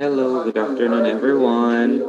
Hello, good afternoon, everyone.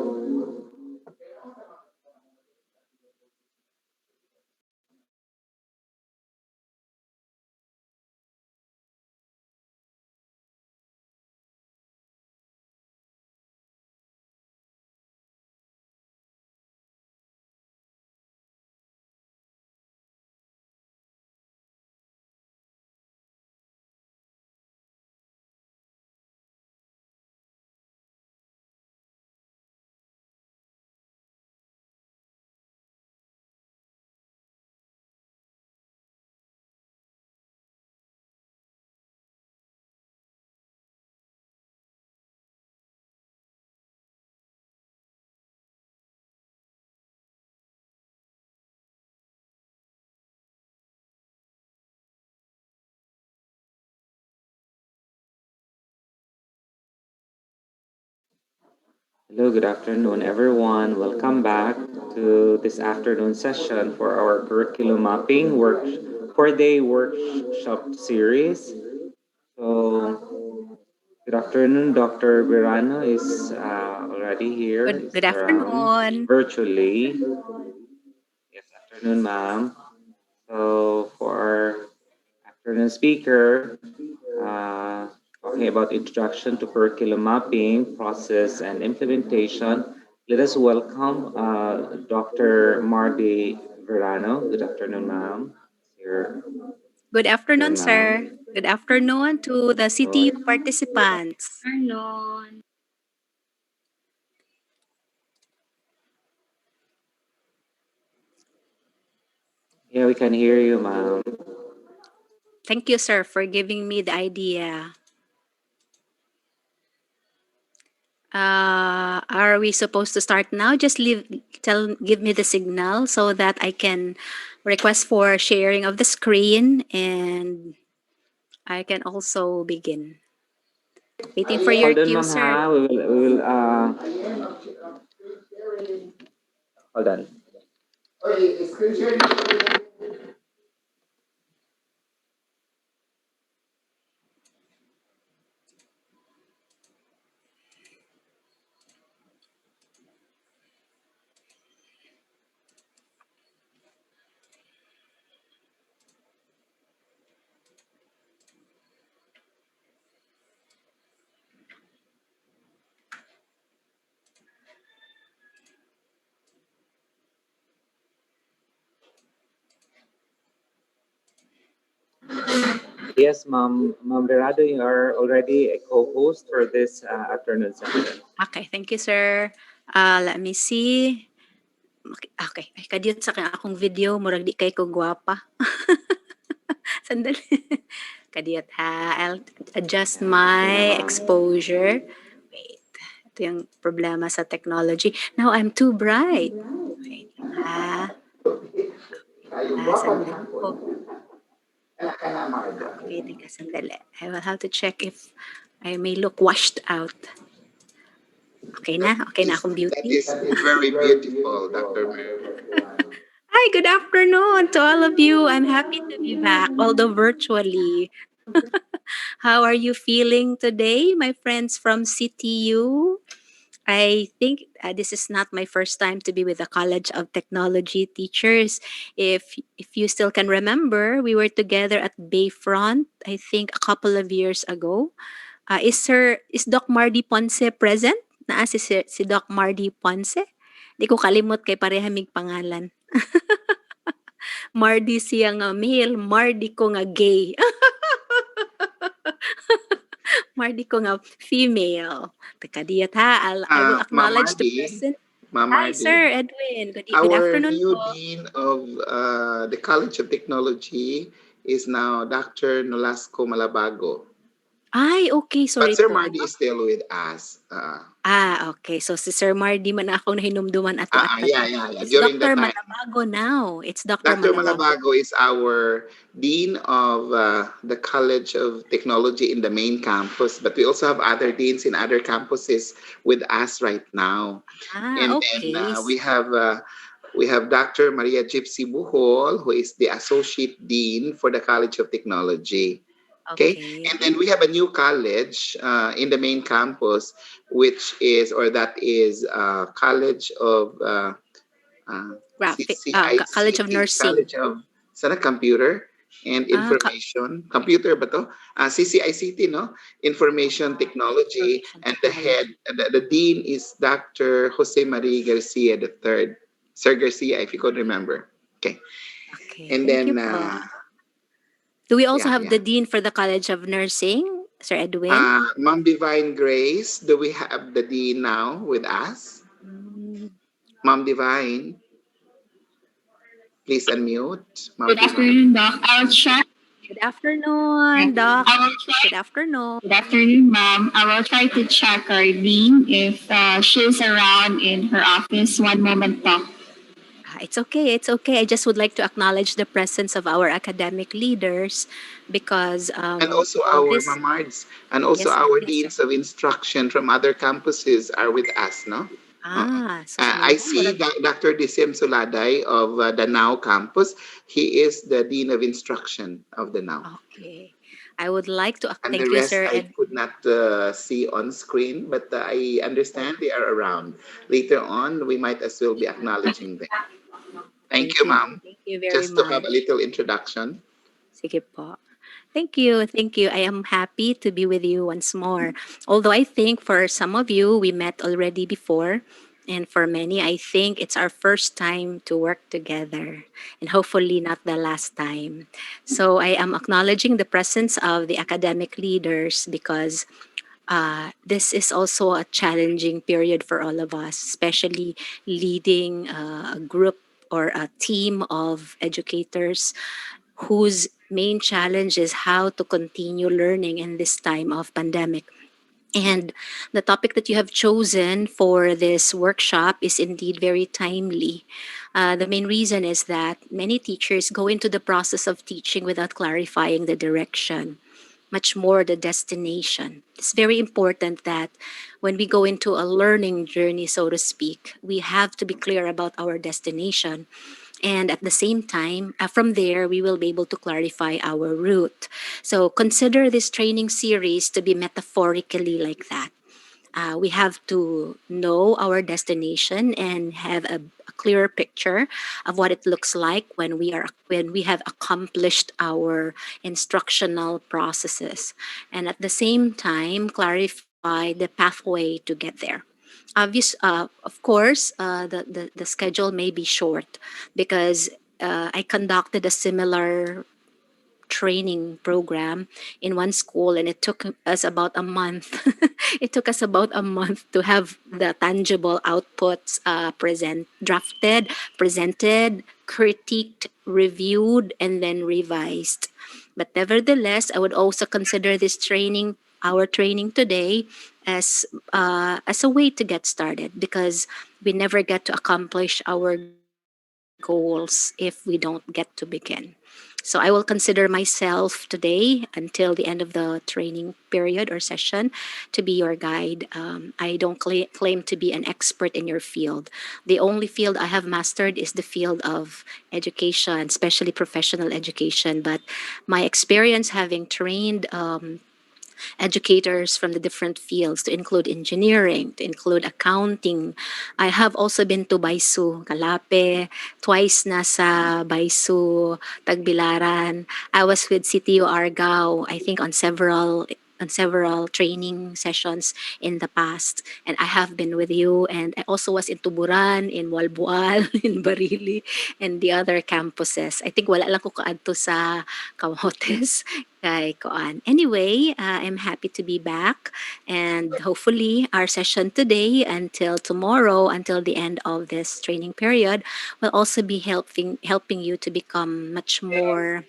Hello, good afternoon, everyone. Welcome back to this afternoon session for our curriculum mapping 4-day workshop series. So, good afternoon, Dr. Birano is already here, Good is good around afternoon. virtually. Yes, afternoon, ma'am. So, for our afternoon speaker, uh, talking about introduction to curriculum mapping, process, and implementation. Let us welcome Dr. Marty Verano. Good afternoon, ma'am. Your Good turn, afternoon, sir. ma'am. Good afternoon to the So, CTU participants. Afternoon. yeah, we can hear you, ma'am. Thank you, sir, for giving me the idea. Are we supposed to start now? Just give me the signal so that I can request for sharing of the screen and I can also begin. Waiting for your Hold on, cue, ma'am, sir. ha. Hold on. Yes, Ma'am Verado, you are already a co-host for this afternoon session. Okay, thank you, sir. Let me see. Okay, ay kadiyot sa akong video, murag di kay ko gwapa. Sandali. Kadiyot ha. I'll adjust Yeah, my ma'am. exposure. Wait. Ito yung problema sa technology. Now I'm too bright. Wait lang ha. Sandali po. Okay, teka sandali. I will have to check if I may look washed out. Okay na? Okay na akong That beauty? is very beautiful, Dr. Mary. Hi, good afternoon to all of you. I'm happy to be back, although virtually. How are you feeling today, my friends from CTU? I think this is not my first time to be with the College of Technology teachers. If you still can remember, we were together at Bayfront, I think a couple of years ago. Is Doc Mardy Ponce present? Naa si Doc Mardy Ponce? Di ko kalimot kay parehamig pangalan. Mardy siya nga male, Mardy ko nga gay. Mardy ko nga female. Teka diyat ha, I will Ma'am acknowledge the Mardy, person. Ma'am Hi, Mardy, Sir Edwin. Good our afternoon new po. Dean of the College of Technology is now Dr. Nolasco Malabago. Ay, okay. But Sorry Sir po. Mardy is still with us. Okay. So si Sir Mardy man akong nahinumduman ato at Yeah, time. yeah, yeah. It's During Dr. that time. Malabago now. It's Dr. Dr. Malabago. Malabago is our Dean of the College of Technology in the main campus, but we also have other deans in other campuses with us right now. And then Okay. we have Dr. Maria Gypsy Buhol, who is the Associate Dean for the College of Technology. Okay, Okay. and then we have a new college in the main campus, which is, or that is, College of Graphic, College of CCICT, Nursing. College of sana Computer and Ah, Information, Computer ba to? CCICT, no? Information Technology, Information and the head, Technology. the dean is Dr. Jose Marie Garcia the third, Sir Garcia, if you could remember. Okay, Okay, and thank you then po. Do we also yeah, have yeah. the Dean for the College of Nursing, Sir Edwin? Ma'am Divine Grace, do we have the dean now with us? Mm. Ma'am Divine, please unmute. Ma'am Good Divine. afternoon, Doc. I'll check. Good afternoon, Doc. I will try. Good afternoon. Good afternoon, ma'am. I will try to check our dean if she's around in her office. One moment, Doc. It's okay. It's okay. I just would like to acknowledge the presence of our academic leaders because And also well, our this, mamards and also yes, our yes, sir. deans of instruction from other campuses are with us, no? Oo. So I sumama. see Dr. Disem Suladay of the Now campus. He is the dean of instruction of the Now. Okay. I would like to And the thank you, rest Sir I Ed. could not see on screen, but I understand they are around. Later on, we might as well be acknowledging them. Thank you, Thank you. ma'am. Thank you very Just to have a much. little introduction. Sige po. Thank you. Thank you. I am happy to be with you once more. Although I think for some of you, we met already before. And for many, I think it's our first time to work together. And hopefully not the last time. So I am acknowledging the presence of the academic leaders because this is also a challenging period for all of us, especially leading a group or a team of educators whose main challenge is how to continue learning in this time of pandemic. And the topic that you have chosen for this workshop is indeed very timely. The main reason is that many teachers go into the process of teaching without clarifying the direction, much more the destination. It's very important that when we go into a learning journey, so to speak, we have to be clear about our destination. And at the same time, from there, we will be able to clarify our route. So consider this training series to be metaphorically like that. We have to know our destination and have a clearer picture of what it looks like when we have accomplished our instructional processes, and at the same time clarify the pathway to get there. Of course, the schedule may be short because I conducted a similar training program in one school, and it took us about a month. It took us about a month to have the tangible outputs presented, critiqued, reviewed, and then revised. But nevertheless, I would also consider this training, our training today, as a way to get started, because we never get to accomplish our goals if we don't get to begin. So I will consider myself today until the end of the training period or session to be your guide. I don't claim to be an expert in your field. The only field I have mastered is the field of education, especially professional education. But my experience having trained educators from the different fields, to include engineering, to include accounting. I have also been to Baisu, Calape, twice na sa Baisu, Tagbilaran. I was with CTU Argao, I think on several training sessions in the past. And I have been with you, and I also was in Tuburan, in Walbual, in Barili, and the other campuses. I think wala lang ko kaadto sa Camotes kay Koan. Anyway, I'm happy to be back, and hopefully our session today until tomorrow, until the end of this training period, will also be helping you to become much more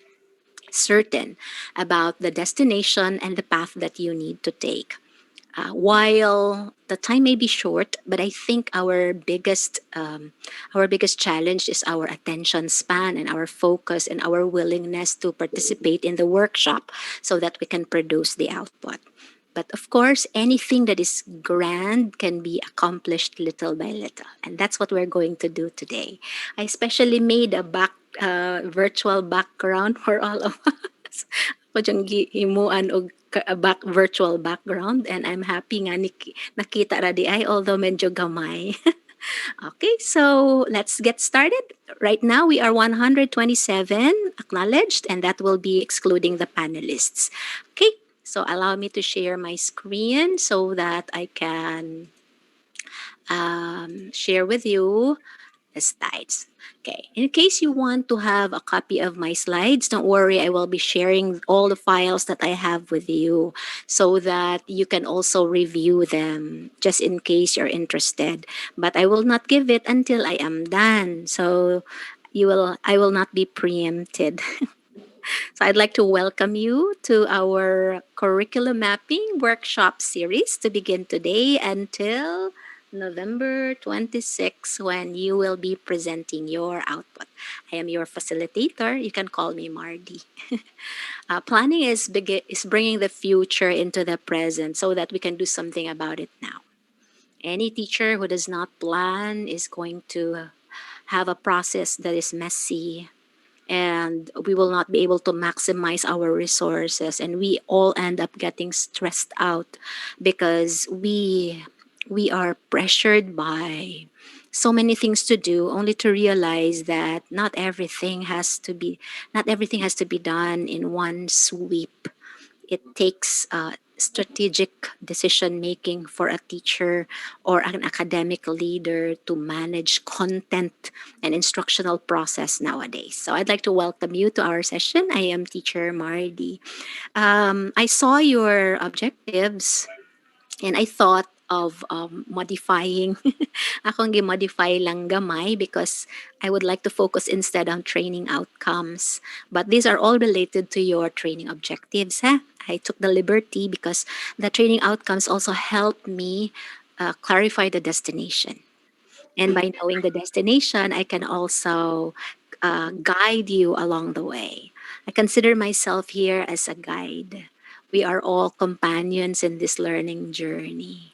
certain about the destination and the path that you need to take. While the time may be short, but I think our biggest challenge is our attention span and our focus and our willingness to participate in the workshop so that we can produce the output. But of course, anything that is grand can be accomplished little by little. And that's what we're going to do today. I especially made a virtual background for all of us. ko diyang gihimuan og virtual background, and I'm happy nga nakita ra di ay, although medyo gamay. Okay, so let's get started. Right now, we are 127 acknowledged, and that will be excluding the panelists. Okay, so allow me to share my screen so that I can share with you the slides. Okay, in case you want to have a copy of my slides, don't worry, I will be sharing all the files that I have with you so that you can also review them just in case you're interested. But I will not give it until I am done. So I will not be preempted. So I'd like to welcome you to our curriculum mapping workshop series to begin today until November 26, when you will be presenting your output. I am your facilitator. You can call me Mardi. Planning is bringing the future into the present so that we can do something about it now. Any teacher who does not plan is going to have a process that is messy, and we will not be able to maximize our resources, and we all end up getting stressed out because we are pressured by so many things to do, only to realize that not everything has to be done in one sweep. It takes strategic decision making for a teacher or an academic leader to manage content and instructional process nowadays. So I'd like to welcome you to our session. I am teacher Mardi. I saw your objectives and I thought of modifying. Akong gi-modify lang gamay because I would like to focus instead on training outcomes. But these are all related to your training objectives. I took the liberty because the training outcomes also help me clarify the destination. And by knowing the destination, I can also guide you along the way. I consider myself here as a guide. We are all companions in this learning journey.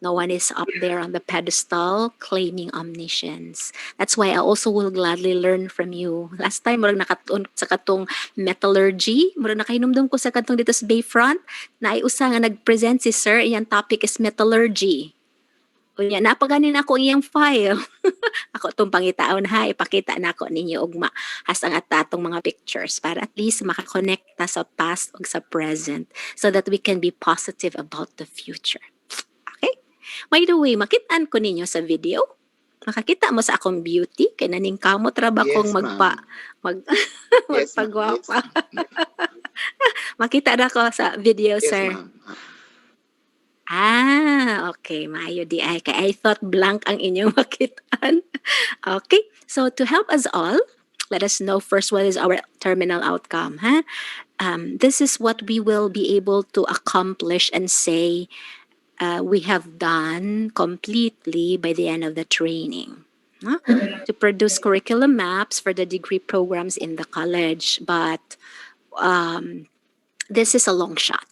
No one is up there on the pedestal claiming omniscience. That's why I also will gladly learn from you. Last time, murag nakatuon sa katong metallurgy, murag nakahinumdum ko sa katong dito sa Bayfront, na ay usa nga nag-present si sir, iyang topic is metallurgy. Unya, napaganin ako iyang file. Ako itong pangitaon ha, ipakita na ako ninyo ugma hasang at atong mga pictures para at least makakonekta sa past ug sa present so that we can be positive about the future. Okay? By the way, makitaan ko ninyo sa video. Makakita mo sa akong beauty kay naning kamot ra ba kong Yes, ma'am. mag Yes, ma'am. Yes, magpagwapa. ma'am. Makita na ko sa video, Yes, sir. ma'am. Okay. Maayo di ay. Kaya I thought blank ang inyong makitaan. Okay. So to help us all, let us know first what is our terminal outcome. This is what we will be able to accomplish and say we have done completely by the end of the training. Huh? To produce curriculum maps for the degree programs in the college. But this is a long shot.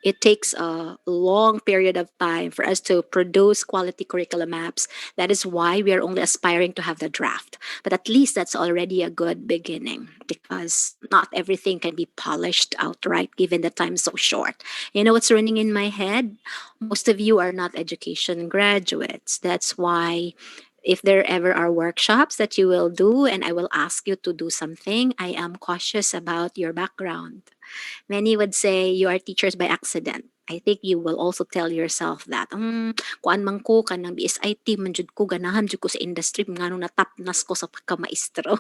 It takes a long period of time for us to produce quality curriculum maps. That is why we are only aspiring to have the draft. But at least that's already a good beginning because not everything can be polished outright given the time so short. You know what's running in my head? Most of you are not education graduates. That's why if there ever are workshops that you will do and I will ask you to do something, I am cautious about your background. Many would say you are teachers by accident. I think you will also tell yourself that, kuan man ko kanang BSIT man jud ko ganahan jud ko sa industry ngano natapnas ko sa pagka-maestro.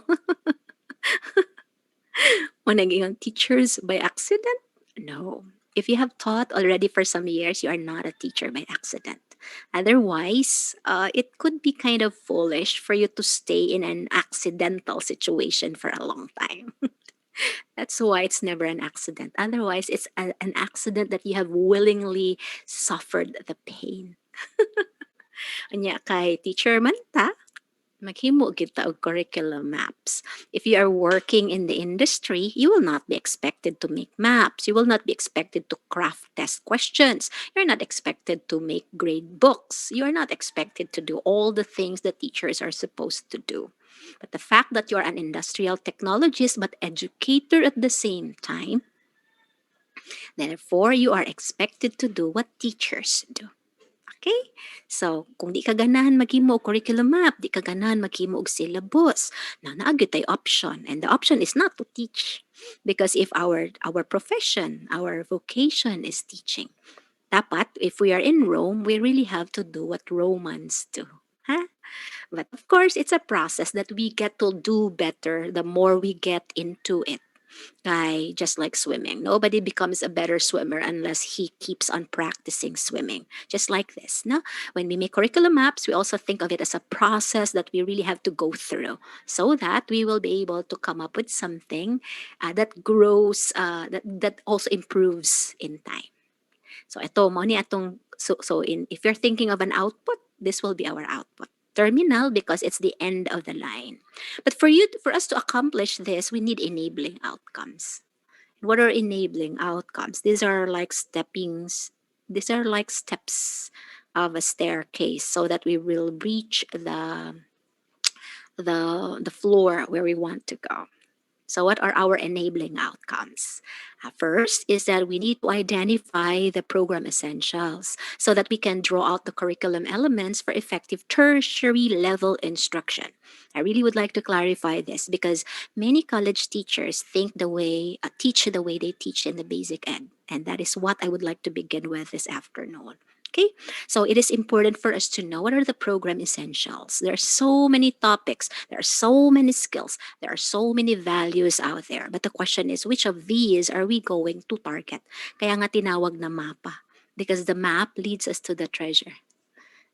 O naging teachers by accident? No. If you have taught already for some years, you are not a teacher by accident. Otherwise, it could be kind of foolish for you to stay in an accidental situation for a long time. That's why it's never an accident. Otherwise, it's an accident that you have willingly suffered the pain. Anya kay teacher man ta, maghimo kita og curriculum maps. If you are working in the industry, you will not be expected to make maps. You will not be expected to craft test questions. You're not expected to make grade books. You are not expected to do all the things that teachers are supposed to do. But the fact that you're an industrial technologist but educator at the same time, Therefore, you are expected to do what teachers do. Okay? So, kung di ka ganahan maghimo og curriculum map, di ka ganahan maghimo og syllabus, now naagyo tay option. And the option is not to teach. Because if our profession, our vocation is teaching, dapat, if we are in Rome, we really have to do what Romans do. Huh? But of course, it's a process that we get to do better the more we get into it. Just like swimming. Nobody becomes a better swimmer unless he keeps on practicing swimming. Just like this. No? When we make curriculum maps, we also think of it as a process that we really have to go through so that we will be able to come up with something that grows, that also improves in time. So ito mo ni atong if you're thinking of an output, this will be our output. Terminal because it's the end of the line. But for us to accomplish this, we need enabling outcomes. What are enabling outcomes? These are like steppings. These are like steps of a staircase so that we will reach the floor where we want to go. So, what are our enabling outcomes? First is that we need to identify the program essentials so that we can draw out the curriculum elements for effective tertiary level instruction. I really would like to clarify this because many college teachers teach the way they teach in the basic ed, and that is what I would like to begin with this afternoon. Okay, so it is important for us to know what are the program essentials. There are so many topics, there are so many skills, there are so many values out there. But the question is, which of these are we going to target? Kaya nga tinawag na mapa. Because the map leads us to the treasure.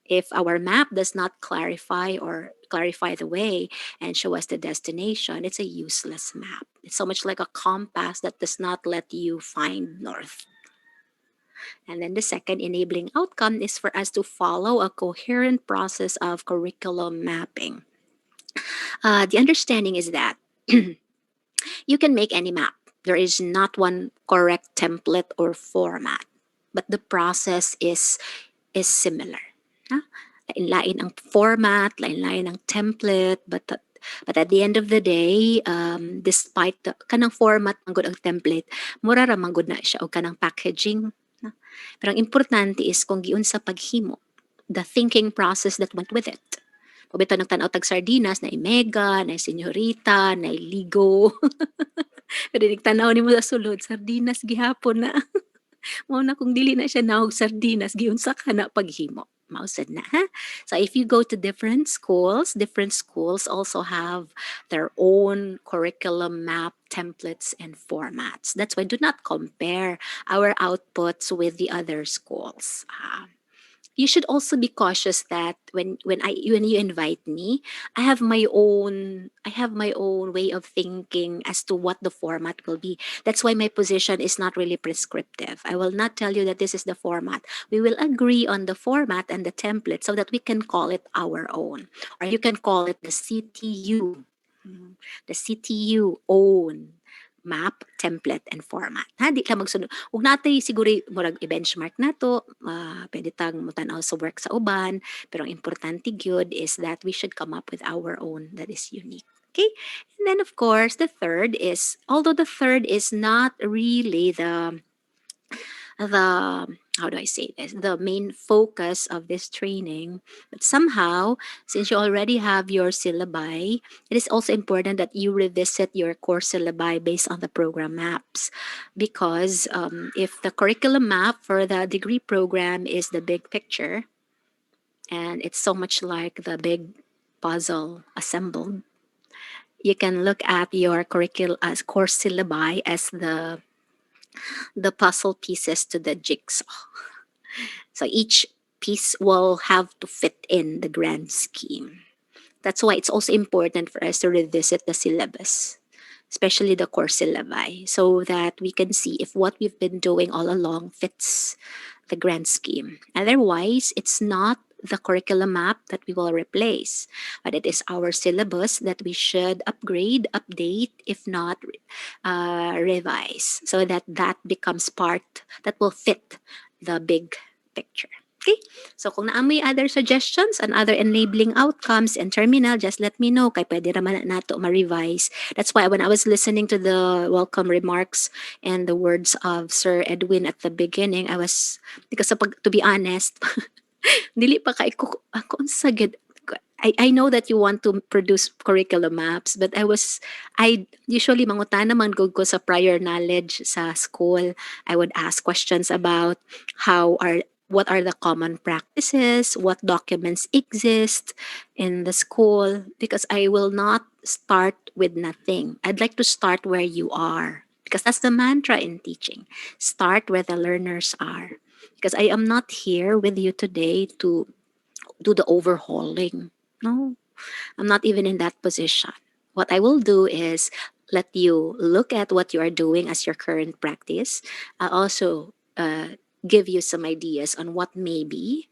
If our map does not clarify the way and show us the destination, it's a useless map. It's so much like a compass that does not let you find north. And then the second enabling outcome is for us to follow a coherent process of curriculum mapping. The understanding is that you can make any map. There is not one correct template or format, but the process is similar. Huh? Lain-lain ang format, lain-lain ang template, but at the end of the day, despite kanang format ang good ang template, mura ra man gud na siya o kanang packaging. No? Pero ang importante is kung giun sa paghimo, the thinking process that went with it. Kung bitaw nagtanaw tag sardinas, na mega, na senyorita, na ligo. Pero nagtanaw nimo sa sulod, sardinas gihapon na. Mao na kung dili na siya naog sardinas, giunsa ka na paghimo. Mausad na, ha? So if you go to different schools also have their own curriculum map, templates, and formats. That's why do not compare our outputs with the other schools. You should also be cautious that when you invite me, I have my own way of thinking as to what the format will be. That's why my position is not really prescriptive. I will not tell you that this is the format. We will agree on the format and the template so that we can call it our own, or you can call it the CTU, the CTU own map, template, and format. Ha, di ka magsunod. Ug natay siguro murag i-benchmark nato, pwede tang mutanaw sa work sa uban, pero ang importante gyud is that we should come up with our own that is unique. Okay? And then of course, the third is, although the third is not really the how do I say this, the main focus of this training, but somehow, since you already have your syllabi, it is also important that you revisit your core syllabi based on the program maps, because if the curriculum map for the degree program is the big picture, and it's so much like the big puzzle assembled, you can look at your curriculum as core syllabi as the puzzle pieces to the jigsaw. So each piece will have to fit in the grand scheme. That's why it's also important for us to revisit the syllabus, especially the core syllabi, so that we can see if what we've been doing all along fits the grand scheme. Otherwise, it's not the curriculum map that we will replace, but it is our syllabus that we should upgrade, update, if not revise, so that that becomes part that will fit the big picture. Okay? So kung naamoy other suggestions and other enabling outcomes and terminal, just let me know. Kay pwede raman na nato ma-revise. That's why when I was listening to the welcome remarks and the words of Sir Edwin at the beginning, I was, because to be honest, dili pa kay ko ako unsa gid. I know that you want to produce curriculum maps, but I usually mangutana man gud ko sa prior knowledge sa school. I would ask questions about what are the common practices, what documents exist in the school, because I will not start with nothing. I'd like to start where you are, because that's the mantra in teaching. Start where the learners are. Because I am not here with you today to do the overhauling. No, I'm not even in that position. What I will do is let you look at what you are doing as your current practice. I also give you some ideas on what may be,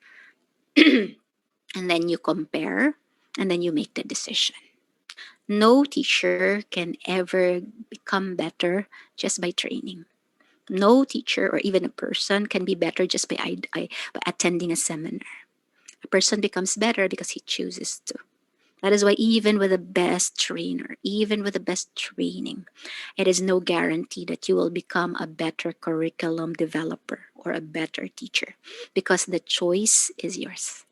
and then you compare, and then you make the decision. No teacher can ever become better just by training. No teacher or even a person can be better just by attending a seminar. A person becomes better because he chooses to. That is why, even with the best trainer, even with the best training, it is no guarantee that you will become a better curriculum developer or a better teacher, because the choice is yours.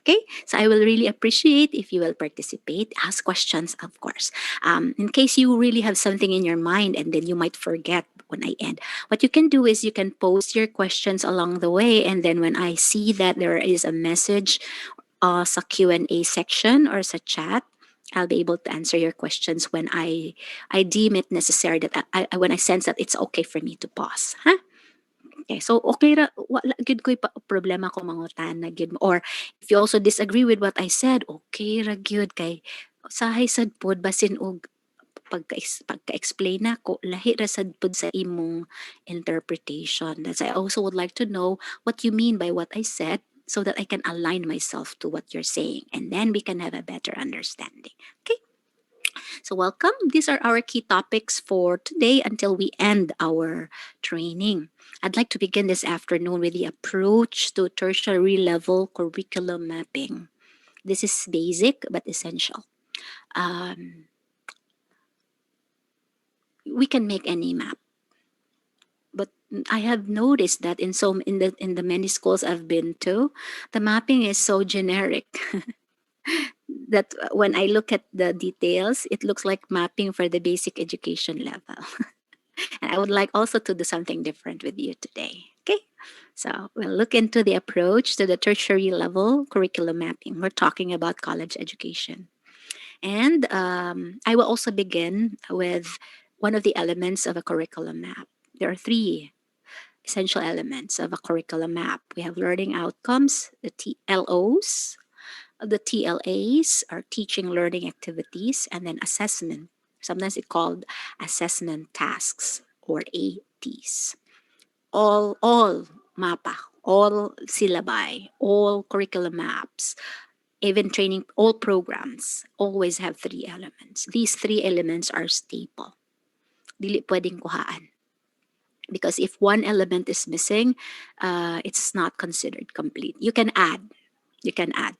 Okay, so I will really appreciate if you will participate, ask questions, of course. In case you really have something in your mind and then you might forget when I end, what you can do is you can post your questions along the way, and then when I see that there is a message sa Q&A section or sa chat, I'll be able to answer your questions when I deem it necessary, that when I sense that it's okay for me to pause. Huh? Okay, so okay ra, wala gid ko'y problema ko mangutana gid mo. Or if you also disagree with what I said, okay ra gyud, kay sahay sad pod basin og pagka-explain nako, lahi ra sad pod sa imong interpretation. That's I also would like to know what you mean by what I said, so that I can align myself to what you're saying, and then we can have a better understanding. Okay? So, welcome. These are our key topics for today until we end our training. I'd like to begin this afternoon with the approach to tertiary level curriculum mapping. This is basic but essential. Um, we can make any map, but I have noticed that in the many schools I've been to, the mapping is so generic that when I look at the details, it looks like mapping for the basic education level. And I would like also to do something different with you today. Okay. So we'll look into the approach to the tertiary level curriculum mapping. We're talking about college education. And I will also begin with one of the elements of a curriculum map. There are three essential elements of a curriculum map. We have learning outcomes, the TLOs. The TLAs are teaching learning activities, and then assessment. Sometimes it's called assessment tasks or ATs. All mapa, all syllabi, all curriculum maps, even training, all programs always have three elements. These three elements are staple. Dili pwedeng kuhaan. Because if one element is missing, it's not considered complete. You can add,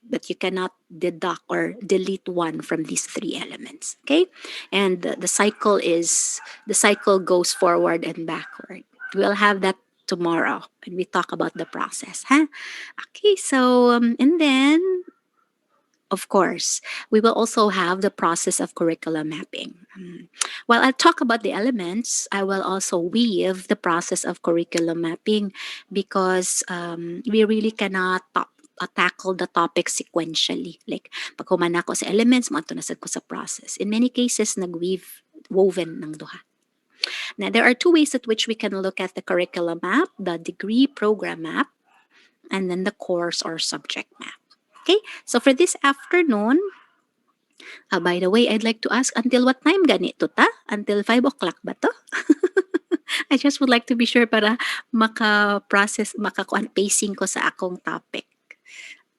but you cannot deduct or delete one from these three elements. Okay, and the cycle goes forward and backward. We'll have that tomorrow when we talk about the process. Huh? Okay, so and then of course, we will also have the process of curriculum mapping. While I talk about the elements, I will also weave the process of curriculum mapping, because we really cannot tackle the topic sequentially. Like, pag humana ko sa elements, matunasad ko sa process. In many cases, woven ng duha. Now, there are two ways at which we can look at the curriculum map: the degree program map, and then the course or subject map. Okay, so for this afternoon, by the way, I'd like to ask, until what time ganito ta? Until 5 o'clock ba to? I just would like to be sure para maka-process, makakuan pacing ko sa akong topic.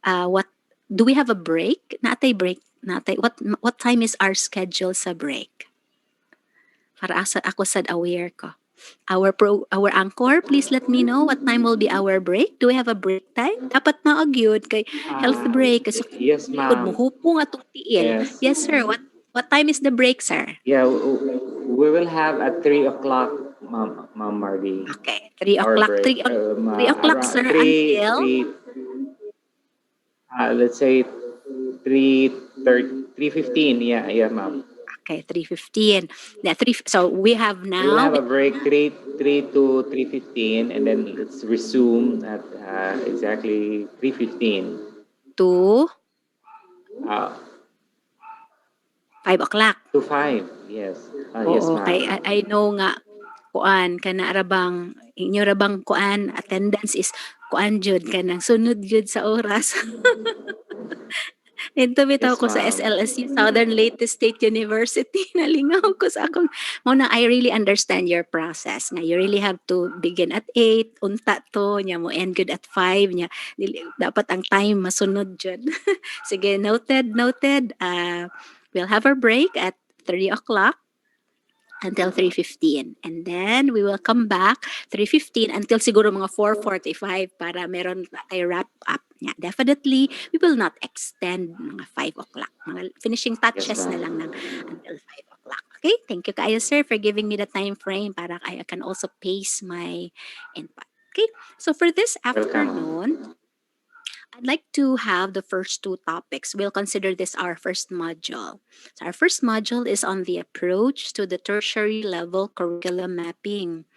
What do we have a break? Natay break. Natay, what time is our schedule sa break? Para asa ako sad aware ko. Our anchor, please let me know what time will be our break. Do we have a break time? Dapat maagyod kay health Ah, break. Kasi yes, likod mo ma'am. hupong atong tiil. Yes. Yes, sir. What time is the break, sir? Yeah, we will have at 3 o'clock, Ma'am Margie, Okay, 3 our o'clock. break. 3 o'clock, Around sir, until let's say 3:15. Yeah, yeah, ma'am. okay, 3:15. Yeah, so we have We will now have a break 3 to 3:15, and then let's resume at exactly 3:15. to Uh, 5 o'clock. to 5. Yes. Yes, Oo, kay ma'am. I know nga kuan kana ra bang inyo ra bang kuan attendance is kuan jud kanang sunod jud sa oras. Dito bitaw Yes, ko sa ma'am. SLSU, Southern Leyte State University. Nalingaw ko sa akong, mo na I really understand your process. Nga, you really have to begin at 8, unta to, nya mo end good at 5, nya, dapat ang time masunod dyan. Sige, noted, noted. We'll have our break at 3 o'clock until 3:15. And then we will come back 3:15 until siguro mga 4:45 para meron tayo wrap up. Yeah, definitely, we will not extend mga 5 o'clock. Mga finishing Yes, touches na lang ma'am. ng until 5 o'clock. Okay? Thank you kayo, sir, for giving me the time frame para I can also pace my input. Okay? So for this Welcome, ma'am. afternoon, I'd like to have the first two topics. We'll consider this our first module. So, our first module is on the approach to the tertiary level curriculum mapping.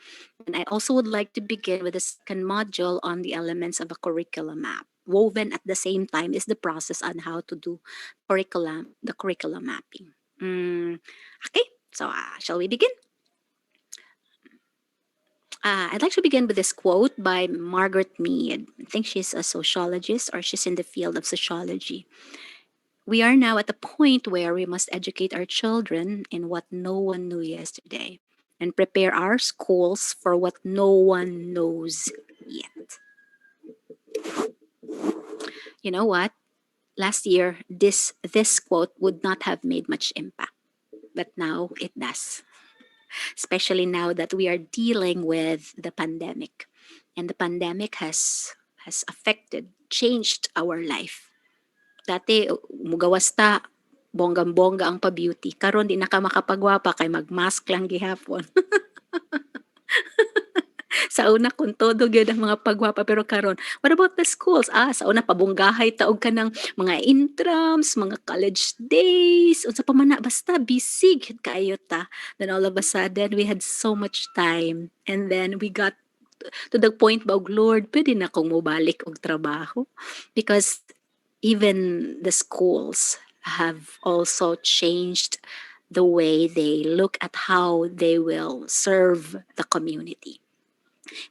And I also would like to begin with the second module on the elements of a curriculum map. Woven at the same time is the process on how to do the curriculum mapping. Okay, so shall we begin? I'd like to begin with this quote by Margaret Mead. I think she's a sociologist or she's in the field of sociology. We are now at the point where we must educate our children in what no one knew yesterday and prepare our schools for what no one knows yet. You know what? Last year, this quote would not have made much impact, but now it does. Especially now that we are dealing with the pandemic, and the pandemic has affected, changed our life. Dati, mugawas ta, bonggang-bongga ang pa-beauty. Karon di na ka makapagwapa kay mag-mask lang gihapon. Sa una kung todo gyud ang mga pagwapa pero karon what about the schools? Sa una pabunggahay taog ka ng mga intrams, mga college days, unsa pa man na basta busy gyud kaayo ta. Then all of a sudden we had so much time and then we got to the point ba og Lord, pwede na akong mobalik og trabaho because even the schools have also changed the way they look at how they will serve the community.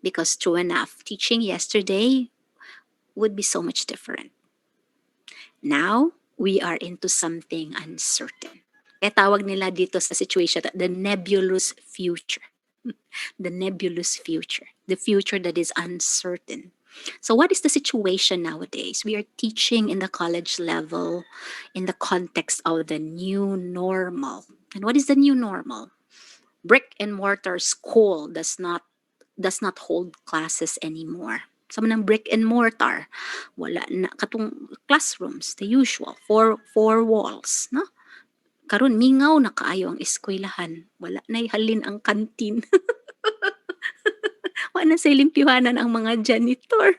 Because true enough, teaching yesterday would be so much different. Now, we are into something uncertain. Kaya tawag nila dito sa situation the nebulous future. The nebulous future. The future that is uncertain. So what is the situation nowadays? We are teaching in the college level in the context of the new normal. And what is the new normal? Brick and mortar school does not hold classes anymore. Sa manang brick and mortar, wala na katong classrooms, the usual, four walls, no? Karon mingaw na kaayo ang eskwelahan. Wala na halin ang kantin. Wala na sa limpyuhanan ang mga janitor.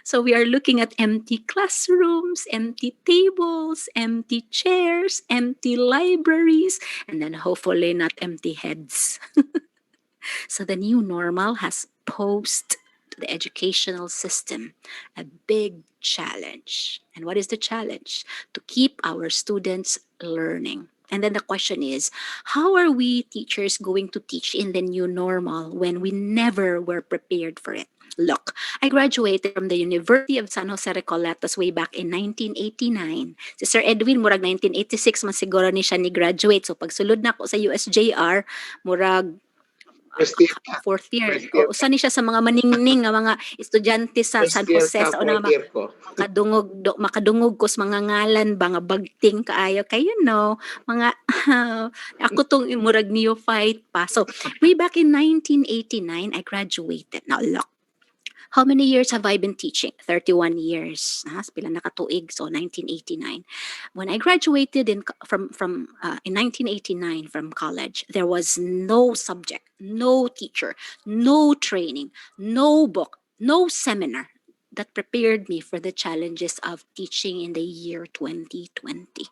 So we are looking at empty classrooms, empty tables, empty chairs, empty libraries, and then hopefully not empty heads. So the new normal has posed to the educational system a big challenge. And what is the challenge? To keep our students learning. And then the question is, how are we teachers going to teach in the new normal when we never were prepared for it? Look, I graduated from the University of San Jose Recoletos way back in 1989. Si Sir Edwin, murag 1986 man siguro ni siya ni graduate. So pagsulod na ko sa USJR, murag First year ka. fourth year. First year O ka. usa ni siya sa mga maningning nga mga estudyante sa First San year Jose ka, sa una fourth year ko. makadungog ko sa mga ngalan ba nga bagting kaayo kay mga ako tong murag neophyte pa. So way back in 1989 I graduated. Now look, how many years have I been teaching? 31 years. Pila nakatuig, so 1989. When I graduated in 1989 from college, there was no subject, no teacher, no training, no book, no seminar that prepared me for the challenges of teaching in the year 2020.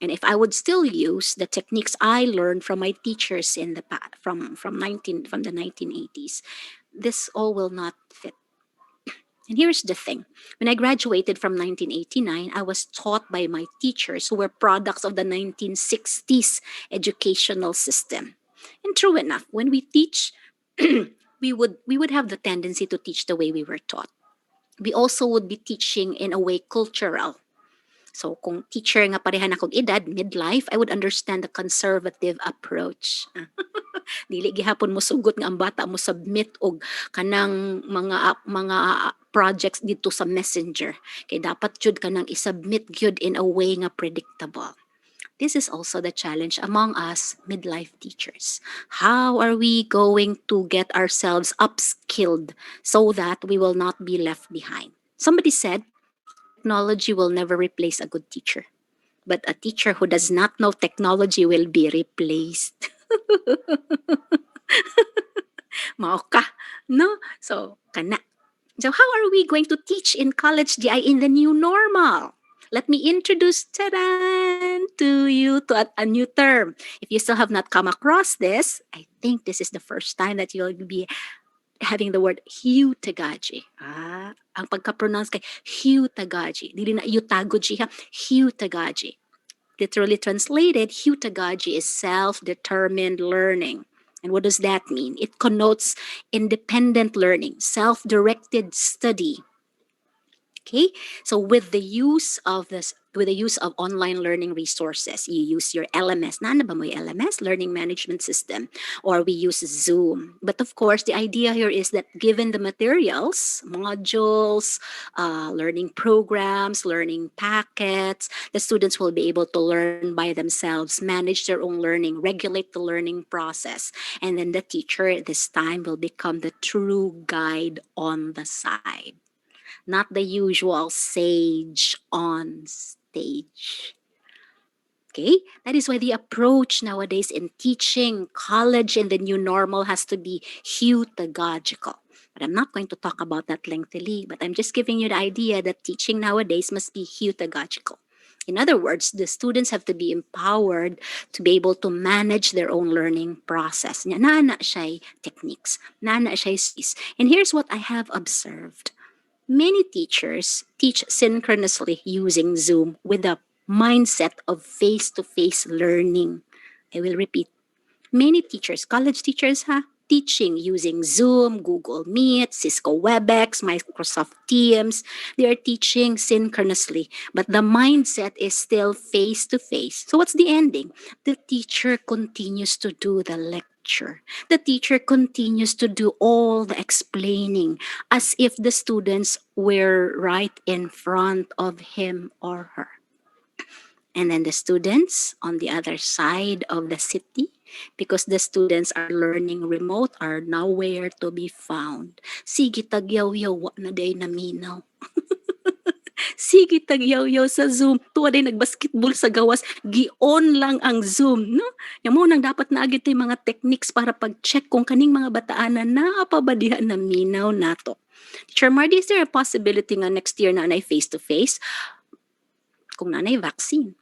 And if I would still use the techniques I learned from my teachers in the past, from the 1980s, this all will not fit. And here's the thing. When I graduated from 1989, I was taught by my teachers who were products of the 1960s educational system. And true enough, when we teach, we would have the tendency to teach the way we were taught. We also would be teaching in a way cultural. So kung teacher nga pareha na kog edad, midlife, I would understand the conservative approach. Dili gihapon mo sugot nga ang bata mo submit og kanang mga projects dito sa messenger. Kay dapat jud kanang isubmit gyud in a way nga predictable. This is also the challenge among us midlife teachers. How are we going to get ourselves upskilled so that we will not be left behind? Somebody said, technology will never replace a good teacher. But a teacher who does not know technology will be replaced. Mao ka, no? So, kana. So, how are we going to teach in college GI in the new normal? Let me introduce to you to a new term. If you still have not come across this, I think this is the first time that you'll be having the word heutagogy. Ang pagka-pronounce kay heutagogy. Dili na eutagogy ha, heutagogy. Literally translated, heutagogy is self-determined learning. And what does that mean? It connotes independent learning, self-directed study. Okay, so with the use of online learning resources, you use your LMS. Nana ba mo yung LMS, Learning Management System, or we use Zoom. But of course, the idea here is that given the materials, modules, learning programs, learning packets, the students will be able to learn by themselves, manage their own learning, regulate the learning process, and then the teacher this time will become the true guide on the side, not the usual sage on stage. Okay? That is why the approach nowadays in teaching college in the new normal has to be heutagogical. But I'm not going to talk about that lengthily, but I'm just giving you the idea that teaching nowadays must be heutagogical. In other words, the students have to be empowered to be able to manage their own learning process. Nana siya techniques, nana siya skills. And here's what I have observed. Many teachers teach synchronously using Zoom with a mindset of face-to-face learning. I will repeat. Many teachers, college teachers, teaching using Zoom, Google Meet, Cisco WebEx, Microsoft Teams. They are teaching synchronously, but the mindset is still face-to-face. So what's the ending? The teacher continues to do the lecture. The teacher continues to do all the explaining as if the students were right in front of him or her. And then the students on the other side of the city, because the students are learning remote, are nowhere to be found. Sige tagyaw-yaw, wa na day naminaw. Sige tagyaw-yaw sa Zoom. Tuwa day nagbasketball sa gawas, gi-on lang ang Zoom, no? Yang mo nang dapat na agad mga techniques para pag-check kung kaning mga bataanan na apabadihan na minaw nato. Teacher Mardy, is there a possibility nga next year na anay face-to-face? Kung nanay vaccine.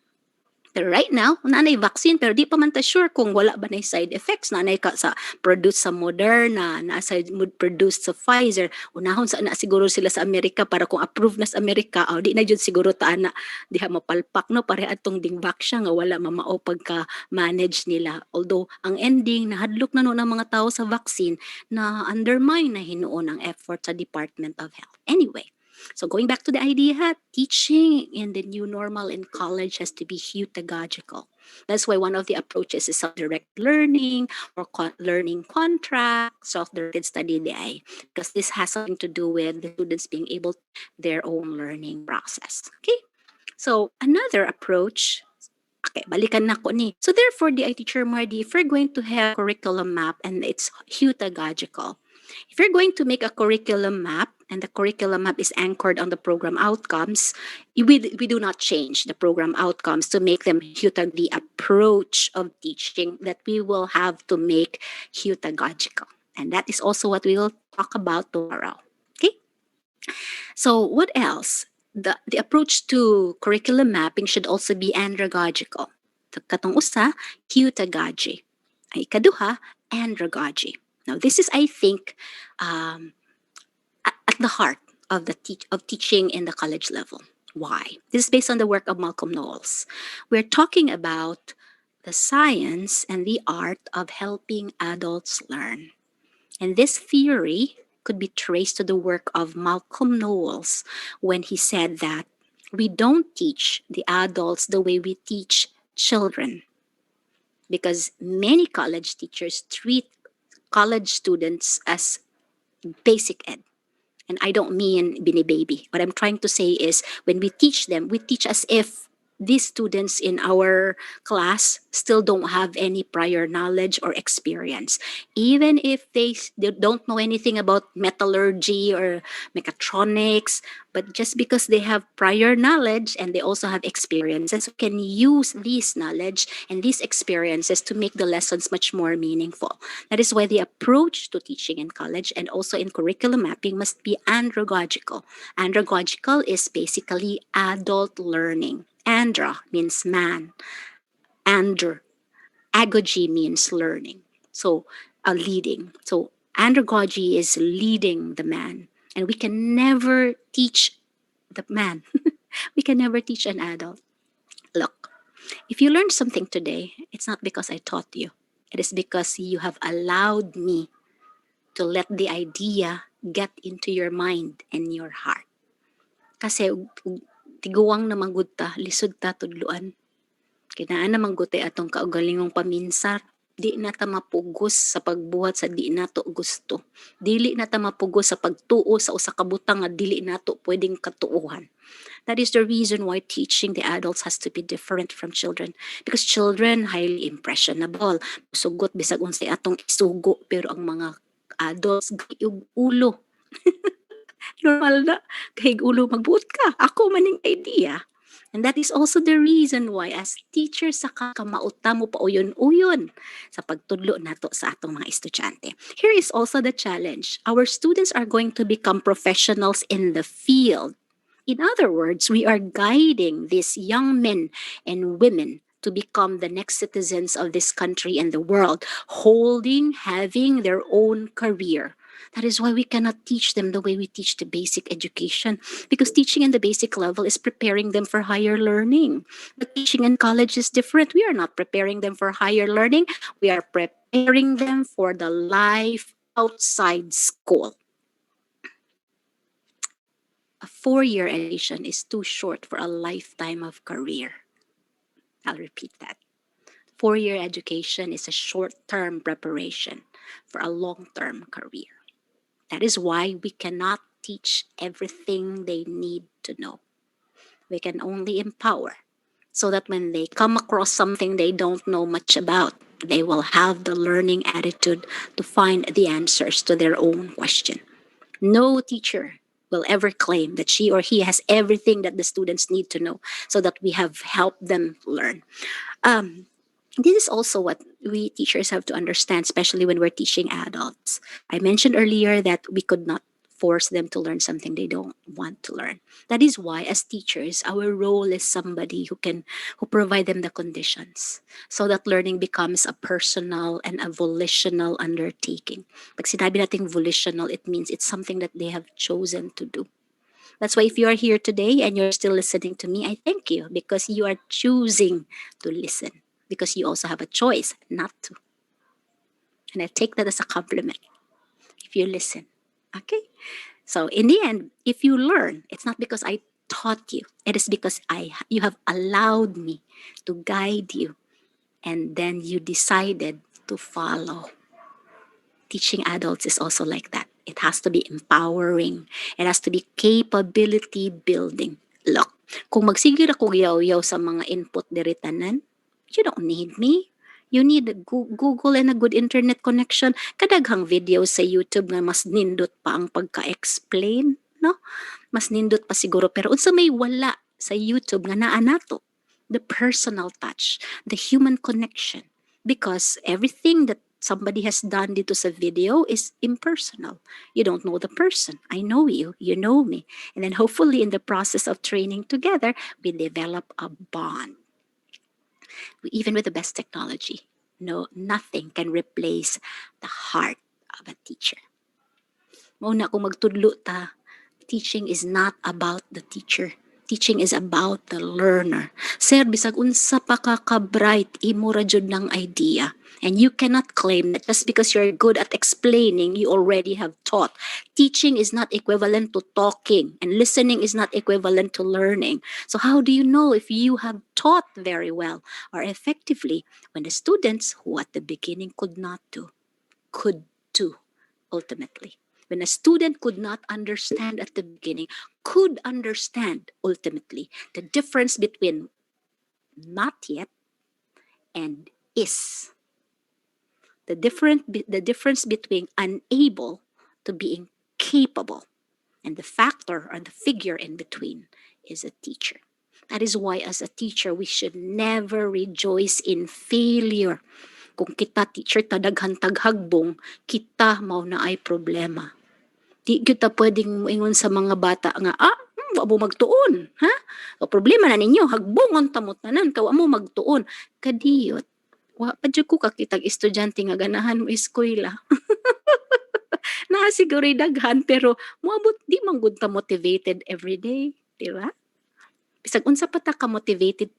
Pero right now, nanay vaccine, pero di pa man ta sure kung wala ba na side effects. Nanay ka sa produce sa Moderna, na sa produce sa Pfizer. Unahon sa na siguro sila sa Amerika para kung approve na sa Amerika, di na jud siguro ta na diha mapalpak no pare atong ding vaccine nga wala mamao pagka manage nila. Although ang ending nahadlok na no ng mga tao sa vaccine na undermine na hinuon ang effort sa Department of Health. Anyway, So going back to the idea, teaching in the new normal in college has to be heutagogical. That's why one of the approaches is self-directed learning or learning contract, self-directed study day, because this has something to do with the students being able to their own learning process. Okay, so another approach. Okay, balikan na ko ni. So therefore, the teacher Mardi, if we're going to have curriculum map and it's heutagogical, if you're going to make a curriculum map and the curriculum map is anchored on the program outcomes, we do not change the program outcomes to make them the approach of teaching that we will have to make heutagogical. And that is also what we will talk about tomorrow. Okay? So what else? The approach to curriculum mapping should also be andragogical. Katong usa, heutagogy. Ay ikaduha, andragogy. Now this is, I think, um, at the heart of of teaching in the college level. Why? This is based on the work of Malcolm Knowles. We're talking about the science and the art of helping adults learn. And this theory could be traced to the work of Malcolm Knowles when he said that we don't teach the adults the way we teach children, because many college teachers treat college students as basic ed. And I don't mean Bini Baby. What I'm trying to say is when we teach them, we teach as if these students in our class still don't have any prior knowledge or experience. Even if they don't know anything about metallurgy or mechatronics, but just because they have prior knowledge and they also have experiences, we can use this knowledge and these experiences to make the lessons much more meaningful. That is why the approach to teaching in college and also in curriculum mapping must be andragogical. Andragogical is basically adult learning. Andra means man. Andr, agogy means learning. So, leading. So, andragogy is leading the man. And we can never teach the man. We can never teach an adult. Look, if you learned something today, it's not because I taught you. It is because you have allowed me to let the idea get into your mind and your heart. Kasi tiguwang na manggod ta, lisod ta tudluan. Kinaan na manggod atong kaugalingong paminsar. Di na ta mapugos sa pagbuhat sa di nato gusto. Dili na ta mapugos sa pagtuo sa usa ka butang nga dili nato pwedeng katuuhan. That is the reason why teaching the adults has to be different from children. Because children, highly impressionable. Sugot bisag unsay atong isugo. Pero ang mga adults, gayog ulo. Normal na. Gayog ulo, magbuot ka. Ako maning idea. And that is also the reason why as teachers sa kamauta mo pa uyon-uyon sa pagtudlo nato sa atong mga estudyante. Here is also the challenge. Our students are going to become professionals in the field. In other words, we are guiding these young men and women to become the next citizens of this country and the world, having their own career. That is why we cannot teach them the way we teach the basic education, because teaching in the basic level is preparing them for higher learning. But teaching in college is different. We are not preparing them for higher learning. We are preparing them for the life outside school. A 4-year education is too short for a lifetime of career. I'll repeat that. 4-year education is a short-term preparation for a long-term career. That is why we cannot teach everything they need to know. We can only empower so that when they come across something they don't know much about, they will have the learning attitude to find the answers to their own question. No teacher will ever claim that she or he has everything that the students need to know so that we have helped them learn. This is also what we teachers have to understand, especially when we're teaching adults. I mentioned earlier that we could not force them to learn something they don't want to learn. That is why as teachers, our role is somebody who provide them the conditions so that learning becomes a personal and a volitional undertaking. Pag sinabi natin volitional, it means it's something that they have chosen to do. That's why if you are here today and you're still listening to me, I thank you because you are choosing to listen, because you also have a choice not to. And I take that as a compliment if you listen. Okay? So in the end, if you learn, it's not because I taught you. It is because you have allowed me to guide you, and then you decided to follow. Teaching adults is also like that. It has to be empowering. It has to be capability building. Look, kung magsigir ako yaw-yaw sa mga input diri tanan, you don't need me. You need a Google and a good internet connection. Kadaghang videos sa YouTube nga mas nindot pa ang pagka-explain, no? Mas nindot pa siguro, pero unsa may wala sa YouTube nga naa nato, the personal touch, the human connection, because everything that somebody has done dito sa video is impersonal. You don't know the person. I know you. You know me. And then hopefully in the process of training together, we develop a bond. Even with the best technology, no, nothing can replace the heart of a teacher. Mauna kung magtudlo ta, teaching is not about the teacher. Teaching is about the learner. Sir, bisag unsa pa ka bright, imo ra jud ng idea. And you cannot claim that just because you're good at explaining, you already have taught. Teaching is not equivalent to talking, and listening is not equivalent to learning. So how do you know if you have taught very well or effectively when the students who at the beginning could not do, could do ultimately? When a student could not understand at the beginning, could understand ultimately. The difference between not yet and is. The difference between unable to being capable, and the factor or the figure in between is a teacher. That is why as a teacher, we should never rejoice in failure. Kung kita teacher tadaghan taghagbong, kita mao na ay problema. Di kita pwedeng moingon sa mga bata nga, wa mo magtuon, ha? O problema na ninyo, hagbongon tamot tanan, kawa mo magtuon. Kadiyot, wa pa jud ko kakitag estudyante nga ganahan mo eskwela. Na siguro daghan, pero moabot di man gud ta motivated every day, di ba? Bisag unsa pa ta ka motivated,